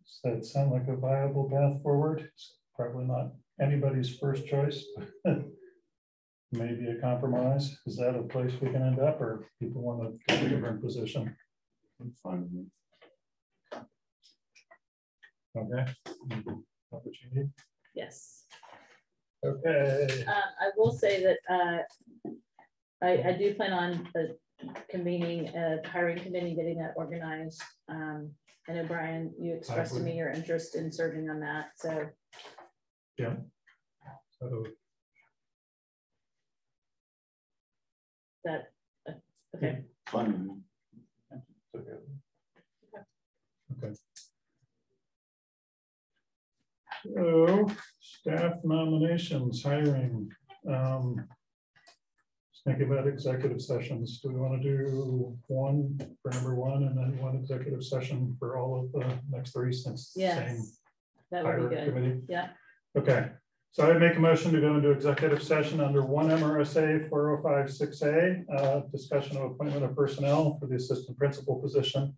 Does that sound like a viable path forward? It's probably not anybody's first choice, but maybe a compromise. Is that a place we can end up, or people want to get a different position? I'm fine with it. Okay. What would you need? Yes. Okay. I will say that I do plan on convening a hiring committee, getting that organized. I know, Brian, you expressed to me your interest in serving on that. So yeah. So that okay. Fine. okay. Okay. So staff nominations, hiring. Thinking about executive sessions. Do we want to do 1 for number 1 and then 1 executive session for all of the next 3 since Yes, same that would be good. committee? Yeah. Okay. So I make a motion to go into executive session under 1 MRSA 4056A, discussion of appointment of personnel for the assistant principal position.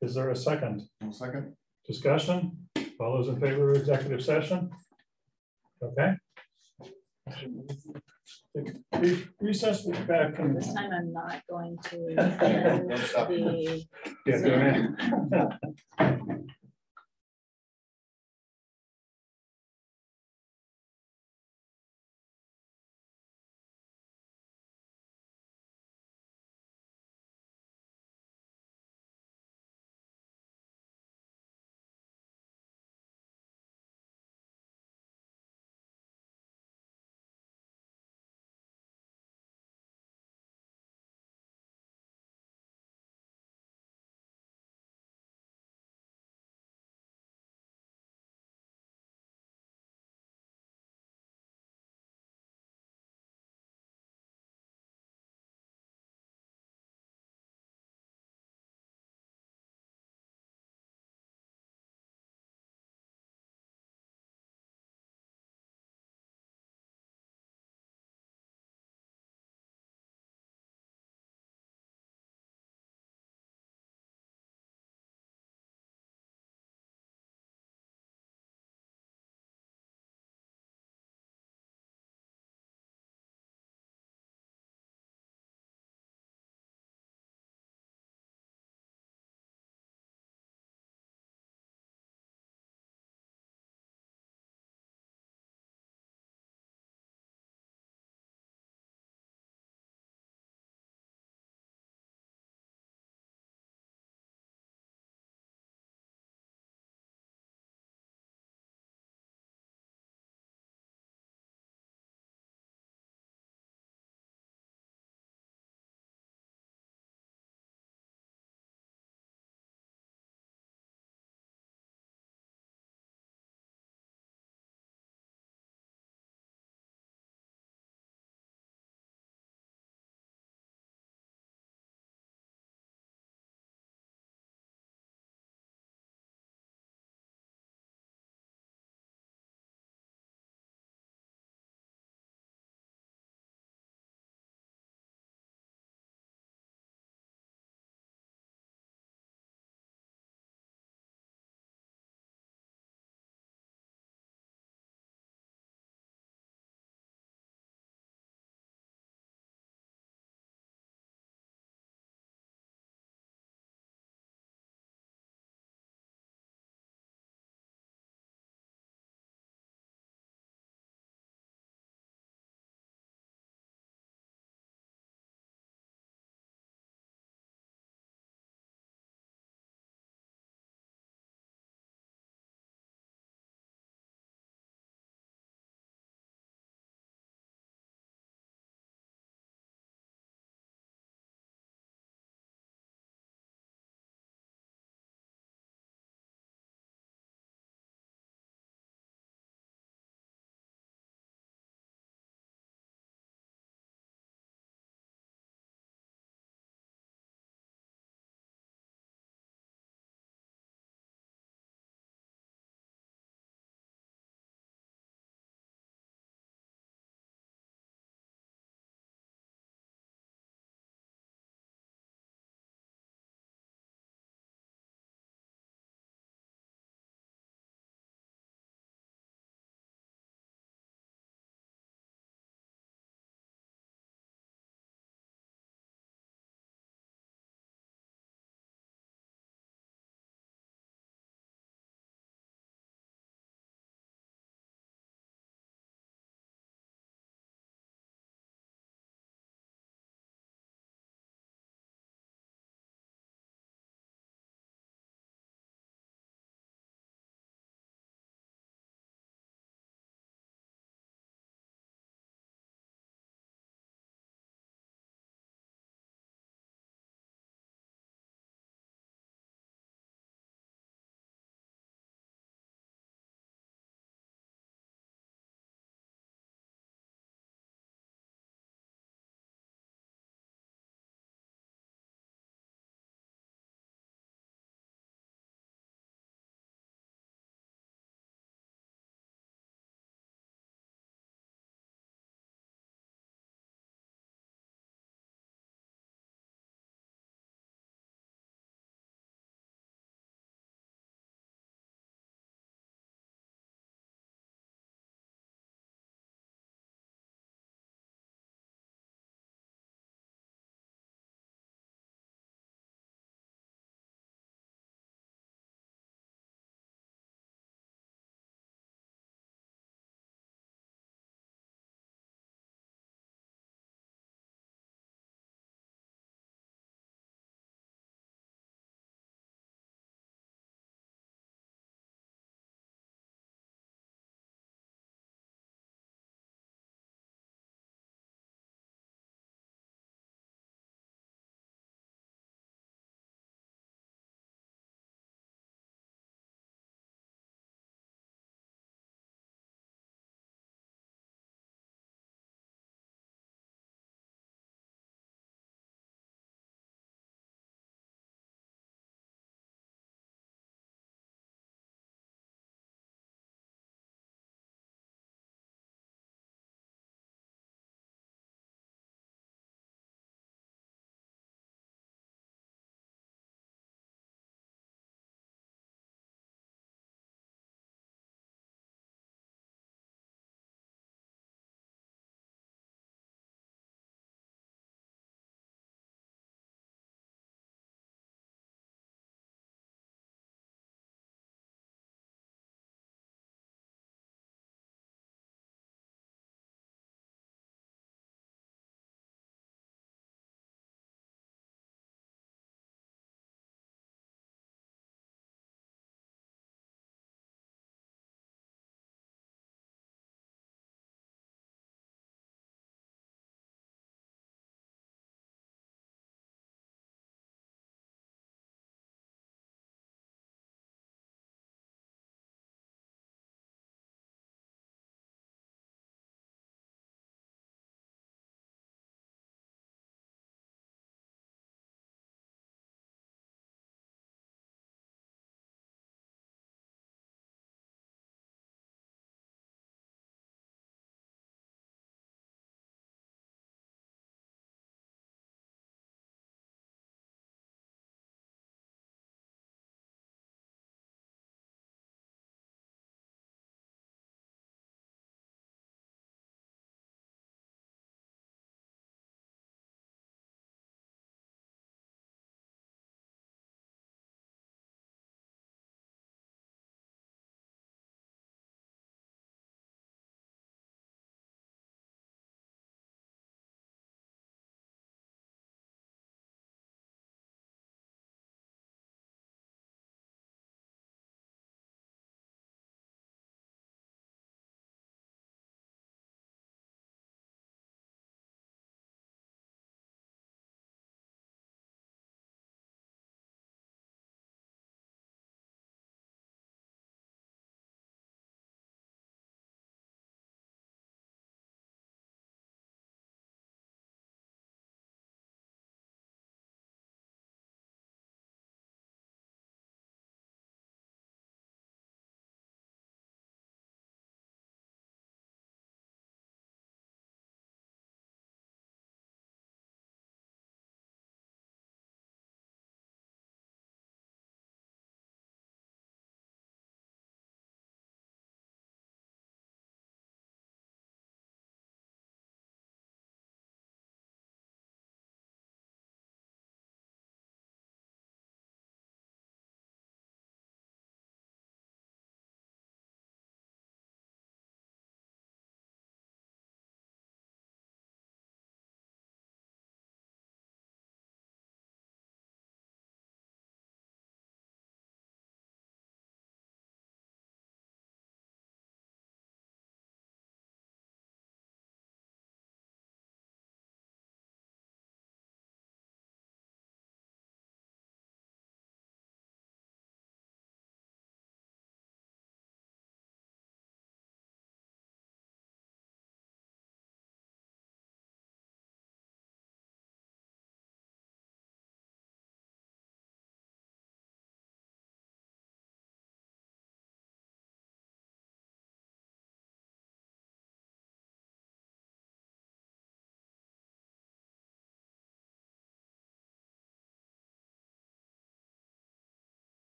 Is there a second? 1 second. Discussion? All those in favor of executive session? Okay. Recess, we'll be back. This time I'm not going to end the Yeah,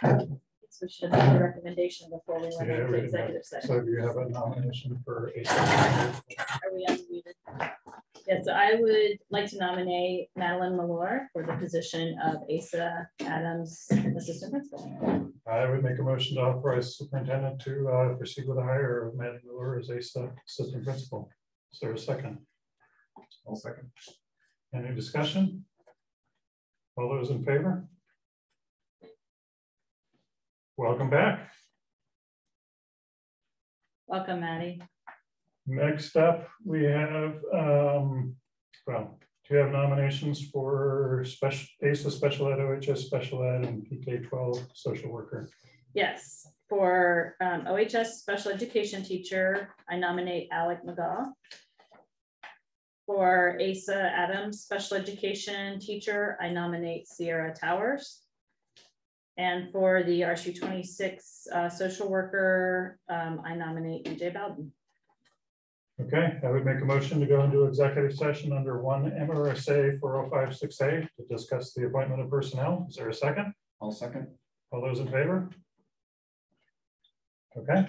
So we should have made a recommendation before we went Yeah, into we did executive that. session. So do you have a nomination for a? Are we unmuted? Yes, I would like to nominate Madeline Malore for the position of Asa Adams Assistant Principal. I would make a motion to authorize superintendent to proceed with the hire of Maddie Miller as ASA assistant principal. Is there a second? I'll second. Any discussion? All those in favor? Welcome back. Welcome, Maddie. Next up, we have, well, do you have nominations for special ASA special ed, OHS special ed, and PK-12 social worker? Yes, for OHS special education teacher, I nominate Alec McGaw. For ASA Adams special education teacher, I nominate Sierra Towers. And for the RSU 26 social worker, I nominate EJ Bowden. Okay, I would make a motion to go into executive session under 1 MRSA 4056A to discuss the appointment of personnel. Is there a second? I'll second. All those in favor? Okay.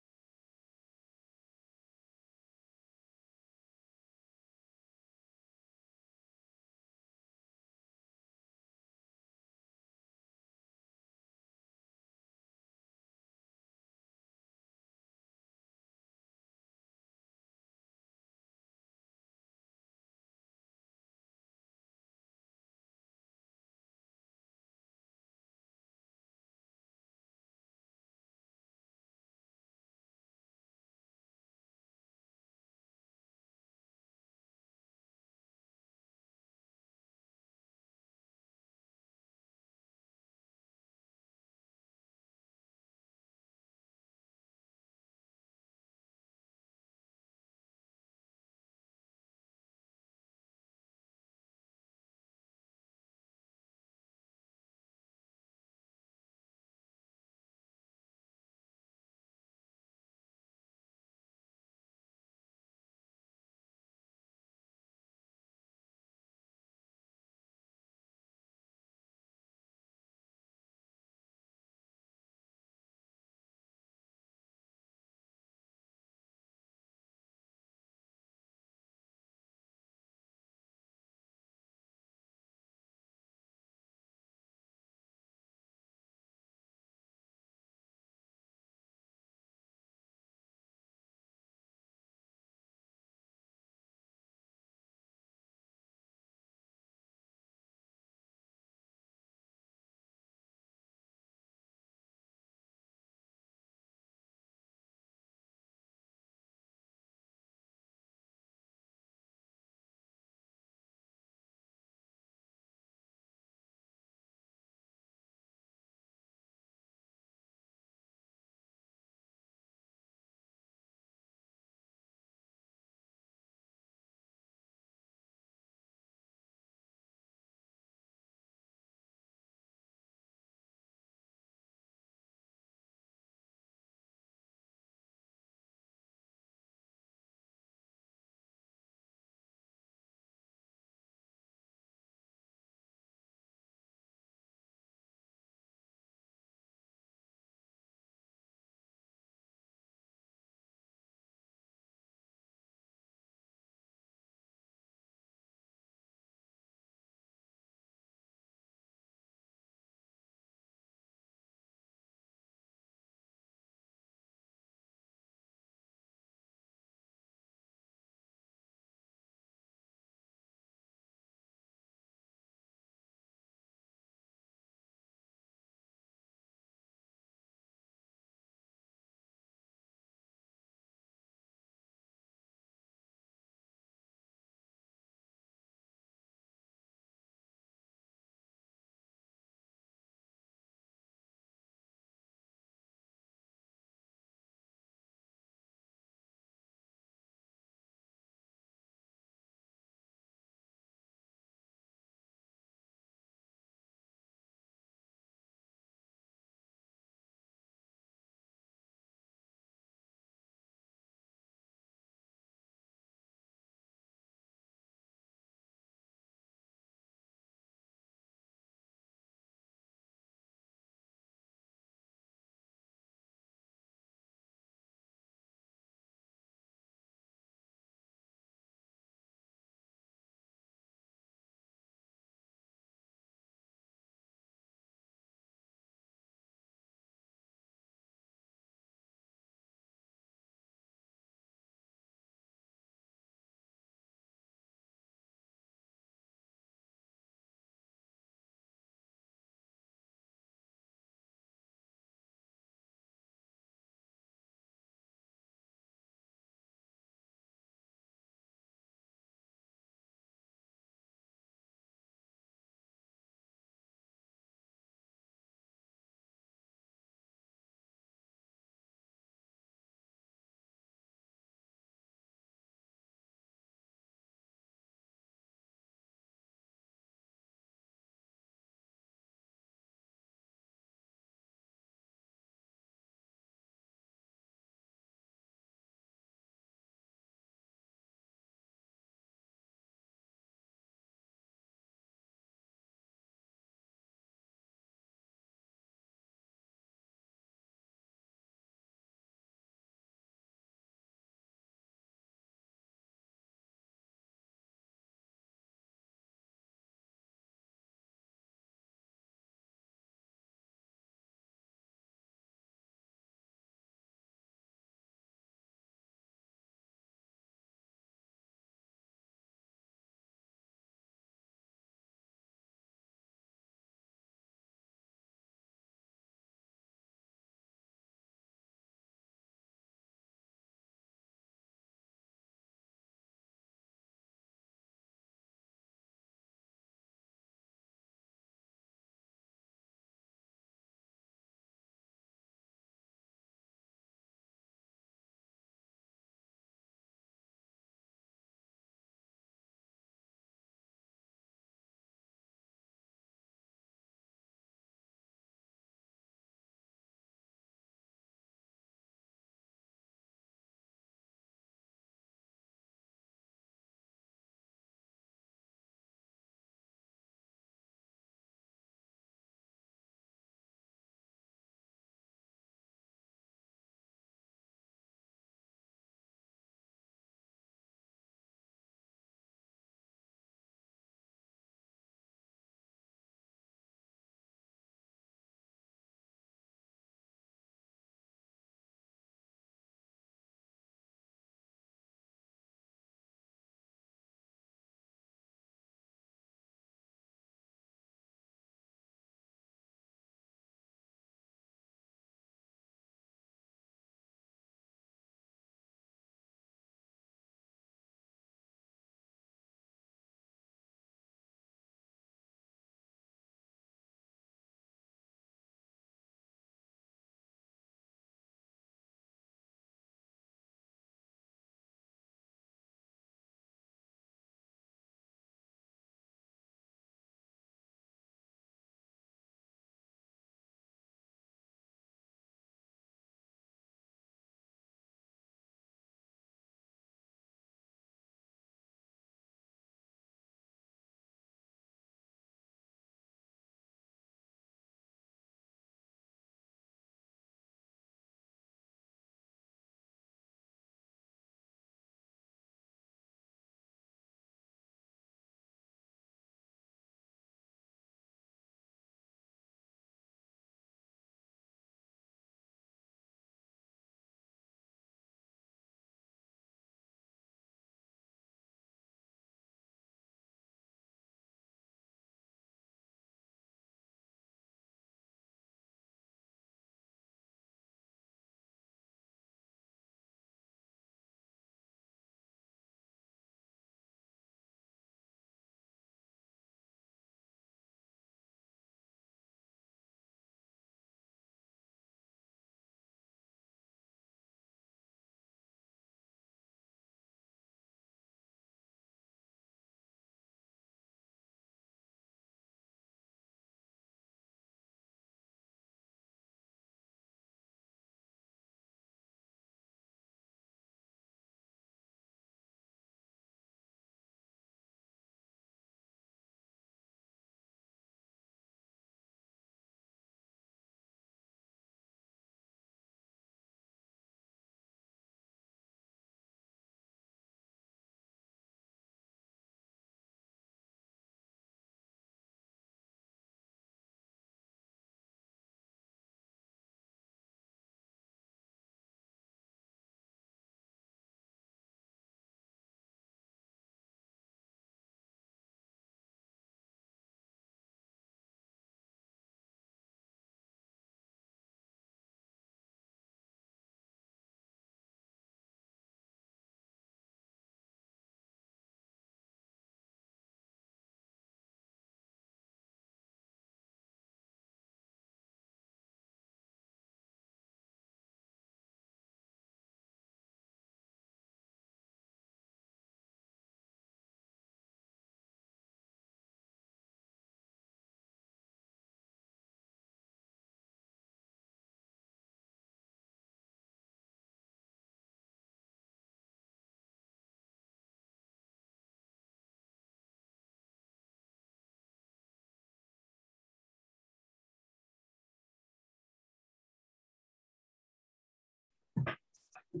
We're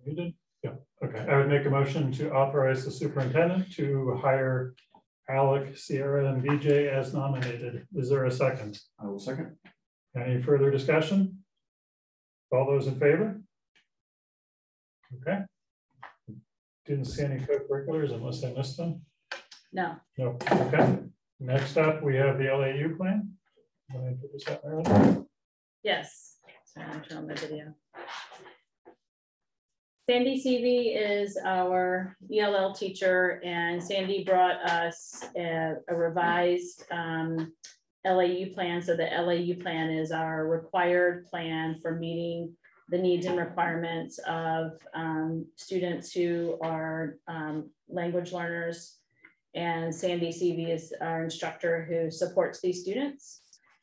muted. Yeah. Okay. I would make a motion to authorize the superintendent to hire Alec, Sierra, and VJ as nominated. Is there a second? I will second. Any further discussion? All those in favor? Okay. Didn't see any co-curriculars unless I missed them. No. No. Okay. Next up, we have the LAU plan. Want to introduce that, Marilyn? Yes. Sorry, I'm turning on my video. Sandy CV is our ELL teacher, and Sandy brought us a revised LAU plan. So the LAU plan is our required plan for meeting the needs and requirements of students who are language learners. And Sandy CV is our instructor who supports these students.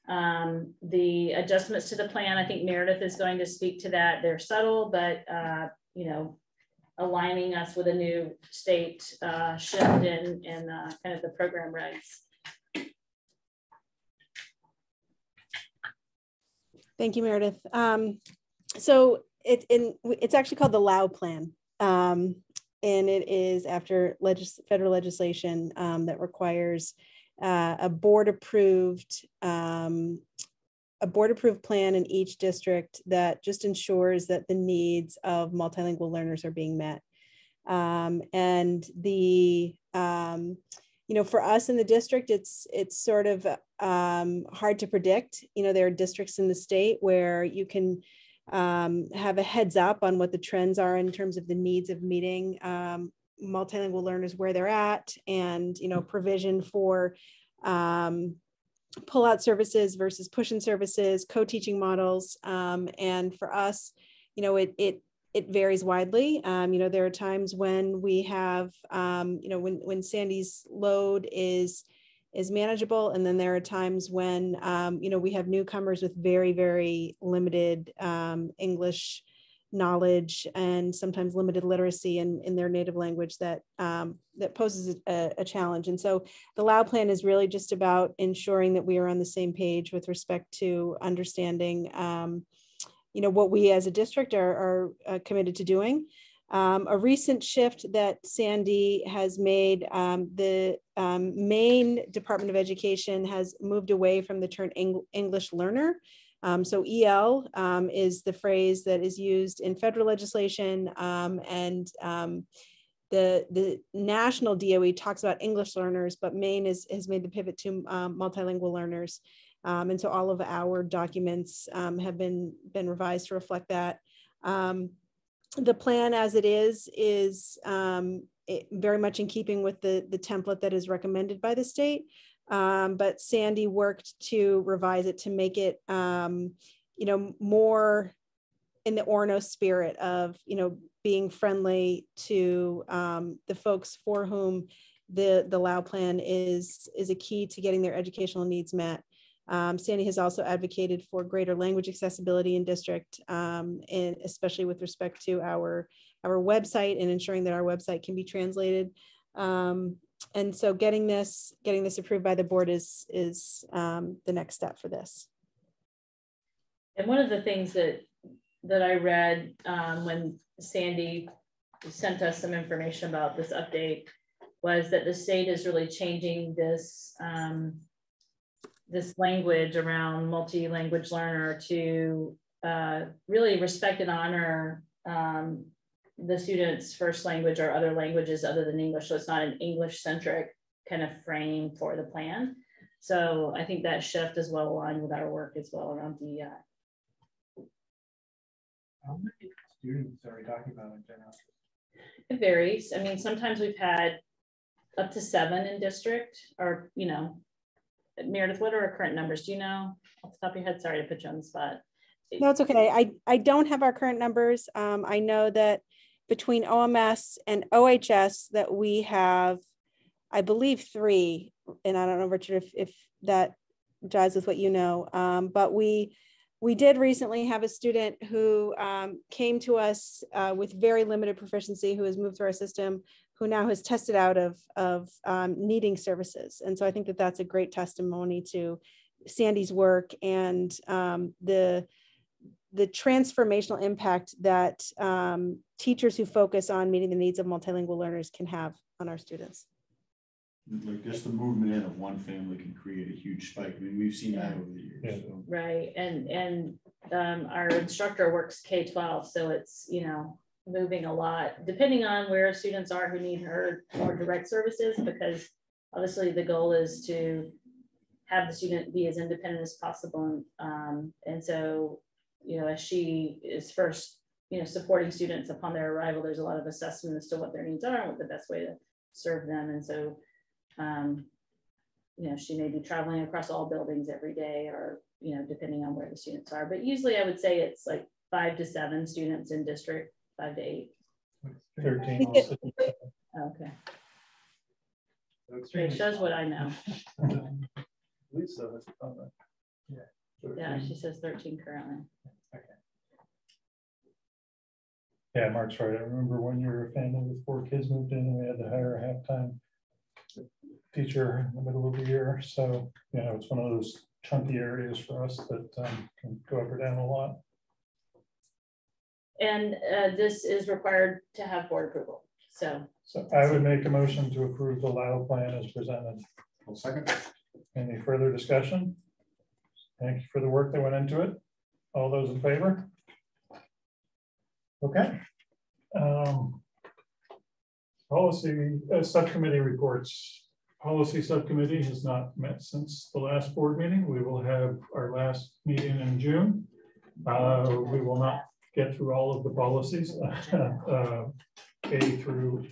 The adjustments to the plan, I think Meredith is going to speak to that. They're subtle, but you know, aligning us with a new state shift in kind of the program regs. Thank you, Meredith. So it's actually called the LAU plan. And it is after federal legislation that requires a board approved plan in each district that just ensures that the needs of multilingual learners are being met. And the, you know, for us in the district, it's sort of hard to predict. You know, there are districts in the state where you can have a heads up on what the trends are in terms of the needs of meeting multilingual learners where they're at, and, you know, provision for pull-out services versus push-in services, co-teaching models. And for us, you know, it varies widely. You know, there are times when we have, you know, when Sandy's load is manageable. And then there are times when, you know, we have newcomers with very, very limited English knowledge and sometimes limited literacy in their native language that poses a challenge. And so the LAU plan is really just about ensuring that we are on the same page with respect to understanding, you know, what we as a district are committed to doing. A recent shift that Sandy has made, the Maine Department of Education has moved away from the term English learner. So EL is the phrase that is used in federal legislation, and the national DOE talks about English learners, but Maine has made the pivot to multilingual learners. And so all of our documents have been revised to reflect that. The plan as it is very much in keeping with the template that is recommended by the state. But Sandy worked to revise it to make it, you know, more in the Orno spirit of, you know, being friendly to the folks for whom the LAU plan is a key to getting their educational needs met. Sandy has also advocated for greater language accessibility in district, and especially with respect to our website and ensuring that our website can be translated. And so getting this approved by the board is the next step for this. And one of the things that I read when Sandy sent us some information about this update was that the state is really changing this this language around multi-language learner to really respect and honor the student's first language or other languages other than English. So it's not an English-centric kind of frame for the plan. So I think that shift is well aligned with our work as well around DEI. How many students are we talking about in general? It varies. I mean, sometimes we've had up to 7 in district, or, you know, Meredith, what are our current numbers? Do you know off the top of your head? Sorry to put you on the spot. No, it's okay. I don't have our current numbers. I know that between OMS and OHS that we have, I believe 3, and I don't know, Richard, if that jives with what you know, but we we did recently have a student who came to us with very limited proficiency, who has moved through our system, who now has tested out of needing services. And so I think that that's a great testimony to Sandy's work and the transformational impact that teachers who focus on meeting the needs of multilingual learners can have on our students. Like just the movement in of one family can create a huge spike. I mean, we've seen that over the years. Yeah. So. Right, and our instructor works K-12, so it's, you know, moving a lot, depending on where students are who need her more direct services, because obviously the goal is to have the student be as independent as possible. And so, you know, as she is first, you know, supporting students upon their arrival, there's a lot of assessment as to what their needs are and what the best way to serve them. And so, you know, she may be traveling across all buildings every day, or, you know, depending on where the students are. But usually I would say it's like 5 to 7 students in district, 5 to 8. 13. Okay. It shows what I know. Lisa, that's a comment. Yeah, she says 13 currently. Yeah, Mark's right. I remember when your family with 4 kids moved in and we had to hire a half-time teacher in the middle of the year. So, you know, it's one of those chunky areas for us that can go up or down a lot. And this is required to have board approval. So I would make a motion to approve the LAO plan as presented. Well, second. Any further discussion? Thank you for the work that went into it. All those in favor? Okay. Policy subcommittee reports. Policy subcommittee has not met since the last board meeting. We will have our last meeting in June. We will not get through all of the policies, A through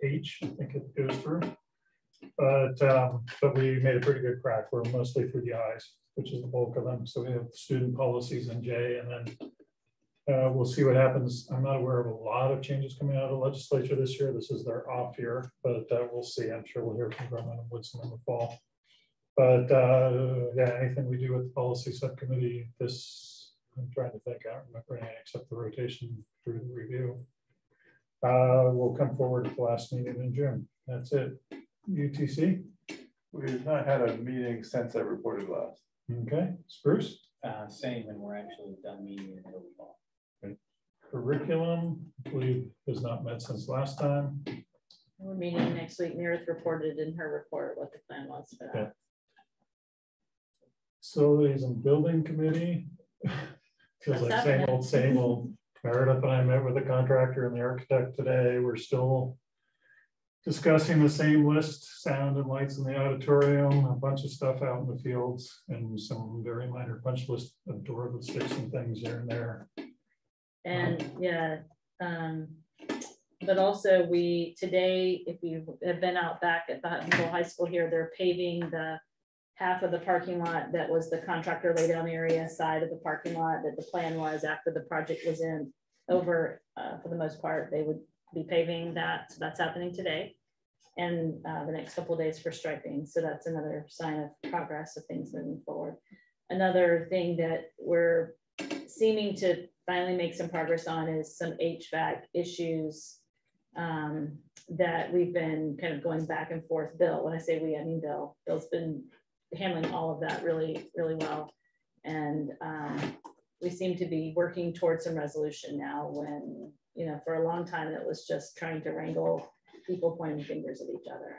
H, I think it goes through. But we made a pretty good crack. We're mostly through the I's, which is the bulk of them. So we have student policies in J, and then we'll see what happens. I'm not aware of a lot of changes coming out of the legislature this year. This is their off year, but we'll see. I'm sure we'll hear from Grumman and Woodson in the fall. But yeah, anything we do with the policy subcommittee, I'm trying to think. I don't remember anything except the rotation through the review. We'll come forward at the last meeting in June. That's it. UTC? We've not had a meeting since I reported last. Okay. Spruce? Same, and we're actually done meeting in the middle of fall. Curriculum, I believe, has not met since last time. we're meeting next week. Meredith reported in her report what the plan was for that. Okay. Facilities and Building Committee. Feels like same old. Meredith and I met with the contractor and the architect today. We're still discussing the same list, sound and lights in the auditorium, a bunch of stuff out in the fields, and some very minor punch list of door that sticks and things here and there. And yeah, but also today, if you have been out back at the Huntsville High School here, they're paving the half of the parking lot that was the contractor lay down area side of the parking lot that the plan was after the project was over, for the most part, they would be paving that. So that's happening today and the next couple of days for striping. So that's another sign of progress of things moving forward. Another thing that we're seeming to finally make some progress on is some HVAC issues that we've been kind of going back and forth. Bill, when I say we, I mean Bill. Bill's been handling all of that really, really well. And we seem to be working towards some resolution now when, you know, for a long time, it was just trying to wrangle people pointing fingers at each other.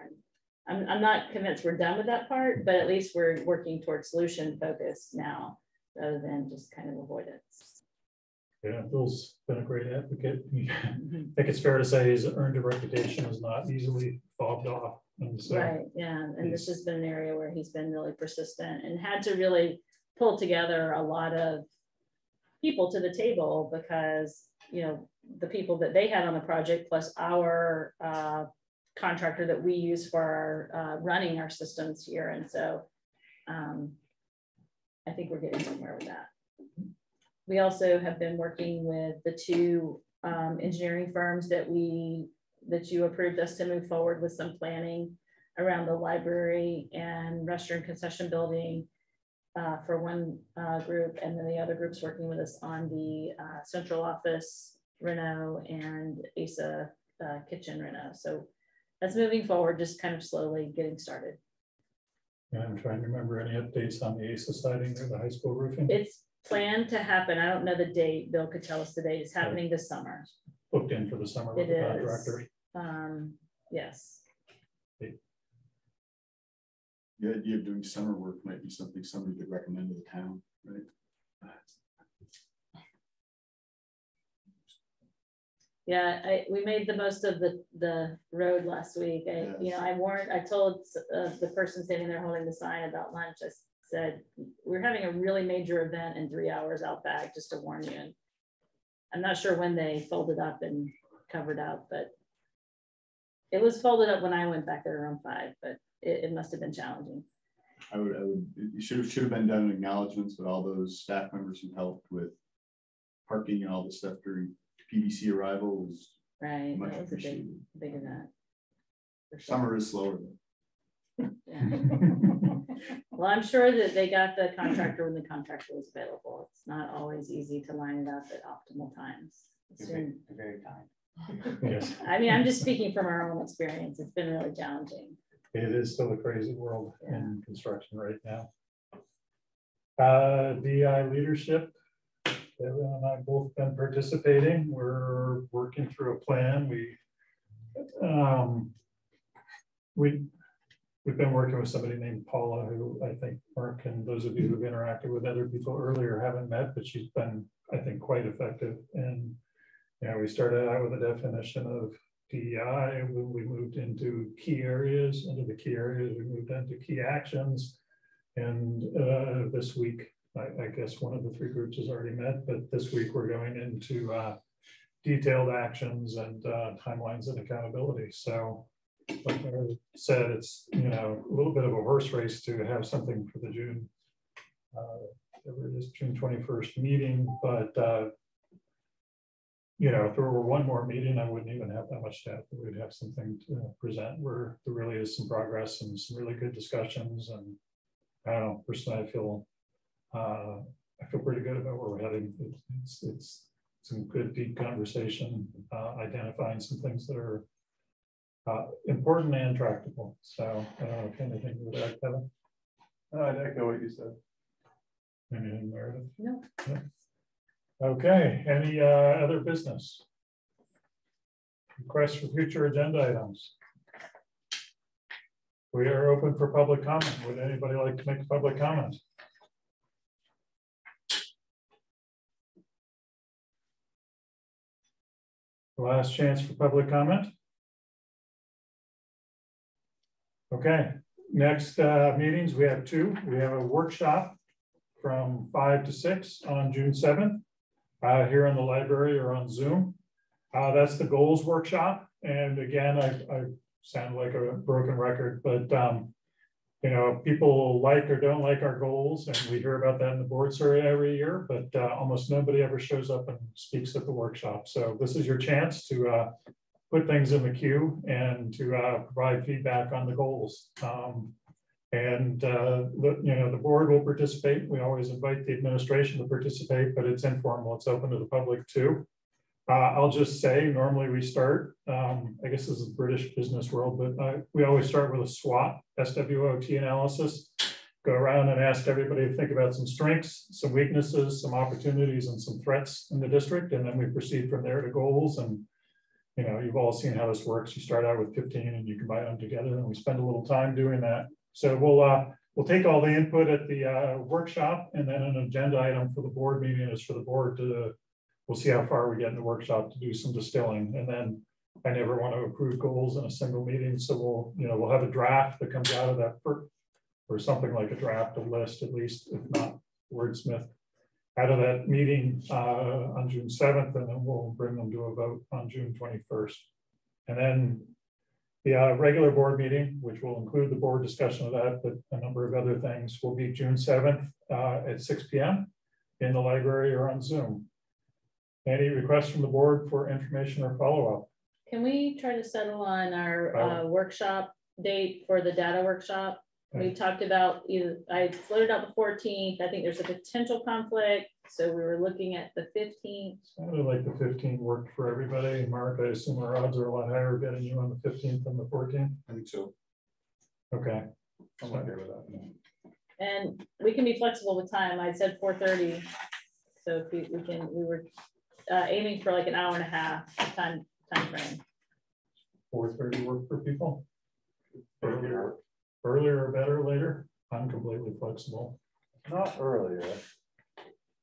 And I'm not convinced we're done with that part, but at least we're working towards solution focus now rather than just kind of avoidance. Yeah, Bill's been a great advocate. I think it's fair to say he's earned a reputation is not easily fobbed off. And so right, yeah, and this has been an area where he's been really persistent and had to really pull together a lot of people to the table because, you know, the people that they had on the project plus our contractor that we use for our, running our systems here. And so I think we're getting somewhere with that. We also have been working with the two engineering firms that you approved us to move forward with some planning around the library and restaurant concession building. for one group, and then the other group's working with us on the central office reno and ASA kitchen reno. So that's moving forward, just kind of slowly getting started. Yeah, I'm trying to remember any updates on the ASA siding or the high school roofing. It's planned to happen. I don't know the date. Bill could tell us the date. It's happening this summer. Booked in for the summer with the contractor. Yes. The idea of doing summer work might be something somebody could recommend to the town, right? Yeah, we made the most of the road last week. I told the person standing there holding the sign about lunch, I said, we're having a really major event in 3 hours out back, just to warn you. And I'm not sure when they folded up and covered up, but it was folded up when I went back there around 5, but it must have been challenging. It should have been done in acknowledgements, but all those staff members who helped with parking and all this stuff during PBC arrival was right. Much That was appreciated. a big event. For sure. Summer is slower though. Yeah. Well, I'm sure that they got the contractor when the contractor was available. It's not always easy to line it up at optimal times. Very kind. Yes. I mean, I'm just speaking from our own experience. It's been really challenging. It is still a crazy world in construction right now. DI leadership. Kevin and I both been participating. We're working through a plan. We've been working with somebody named Paula, who I think Mark and those of you who've interacted with other people earlier haven't met, but she's been, I think, quite effective. And we started out with a definition of DEI. We moved into key areas. Into the key areas, we moved into key actions. And this week, I guess one of the 3 groups has already met, but this week we're going into detailed actions and timelines and accountability. So like I said, it's a little bit of a horse race to have something for the June, whatever it is, June 21st meeting. But if there were one more meeting, I wouldn't even have that much to have. We'd have something to present where there really is some progress and some really good discussions. And I don't know, personally, I feel pretty good about where we're heading. It's some good deep conversation, identifying some things that are important and tractable. So I don't know if anything you would add, Kevin. I'd echo what you said. Anything, Meredith? No. Yeah. Okay. Any other business? Requests for future agenda items. We are open for public comment. Would anybody like to make a public comment? Last chance for public comment. Okay, next meetings, we have 2. We have a workshop from 5 to 6 on June 7th here in the library or on Zoom. That's the goals workshop. And again, I sound like a broken record, but people like or don't like our goals, and we hear about that in the board survey every year, but almost nobody ever shows up and speaks at the workshop. So this is your chance to put things in the queue and to provide feedback on the goals. The board will participate. We always invite the administration to participate, but it's informal. It's open to the public too. I'll just say, normally we start, I guess this is the British business world, but we always start with a SWOT, S-W-O-T analysis. Go around and ask everybody to think about some strengths, some weaknesses, some opportunities, and some threats in the district. And then we proceed from there to goals. And, you've all seen how this works. You start out with 15 and you combine them together, and we spend a little time doing that. So we'll take all the input at the workshop, and then an agenda item for the board meeting is for the board to, we'll see how far we get in the workshop to do some distilling. And then I never want to approve goals in a single meeting. So we'll have a draft that comes out of that or something like a draft, a list, at least, if not wordsmith, out of that meeting on June 7th, and then we'll bring them to a vote on June 21st. And then the regular board meeting, which will include the board discussion of that, but a number of other things, will be June 7th at 6 p.m. in the library or on Zoom. Any requests from the board for information or follow-up? Can we try to settle on our workshop date for the data workshop? We talked about either, I floated out the 14th. I think there's a potential conflict. So we were looking at the 15th. Sounded like the 15th worked for everybody. Mark, I assume our odds are a lot higher getting you on the 15th than the 14th. I think so. Okay. I'm okay with that. And we can be flexible with time. I said 4:30. So if we were aiming for like an hour and a half time frame. 4:30 work for people? Earlier or better later? I'm completely flexible. Not earlier.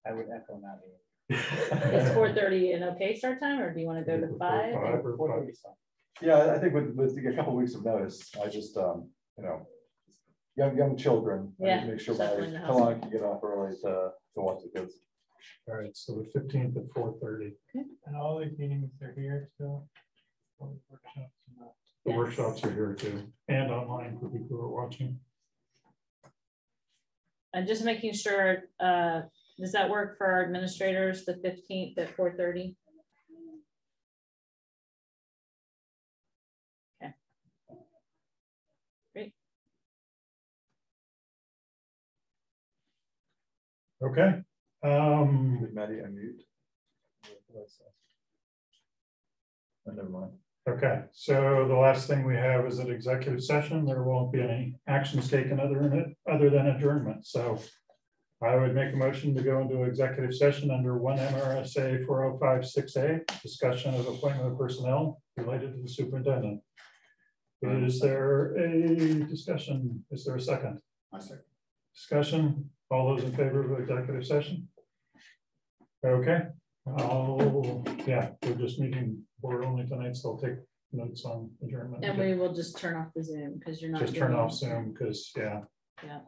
I would echo that. Is 4:30 an okay start time, or do you want to go to 5? Yeah, I think with a couple of weeks of notice, I just, you know, young children. I need to make sure how long I can get off early to watch the kids. All right, so the 15th at 4:30. And all these meetings are here still. The workshops are here too, and online for people who are watching. And just making sure, does that work for our administrators, the 15th at 4:30? Okay. Great. Okay. Did Maddie unmute? Never mind. Okay, so the last thing we have is an executive session. There won't be any actions taken other than adjournment. So I would make a motion to go into executive session under 1 MRSA 4056A, discussion of appointment of personnel related to the superintendent. Is there a discussion? Is there a second? I second. Discussion? All those in favor of executive session? Okay. Yeah, we're just meeting board only tonight, so I'll take notes on adjournment. And we will just turn off the Zoom because you're not. Just turn off Zoom because, yeah. Yeah.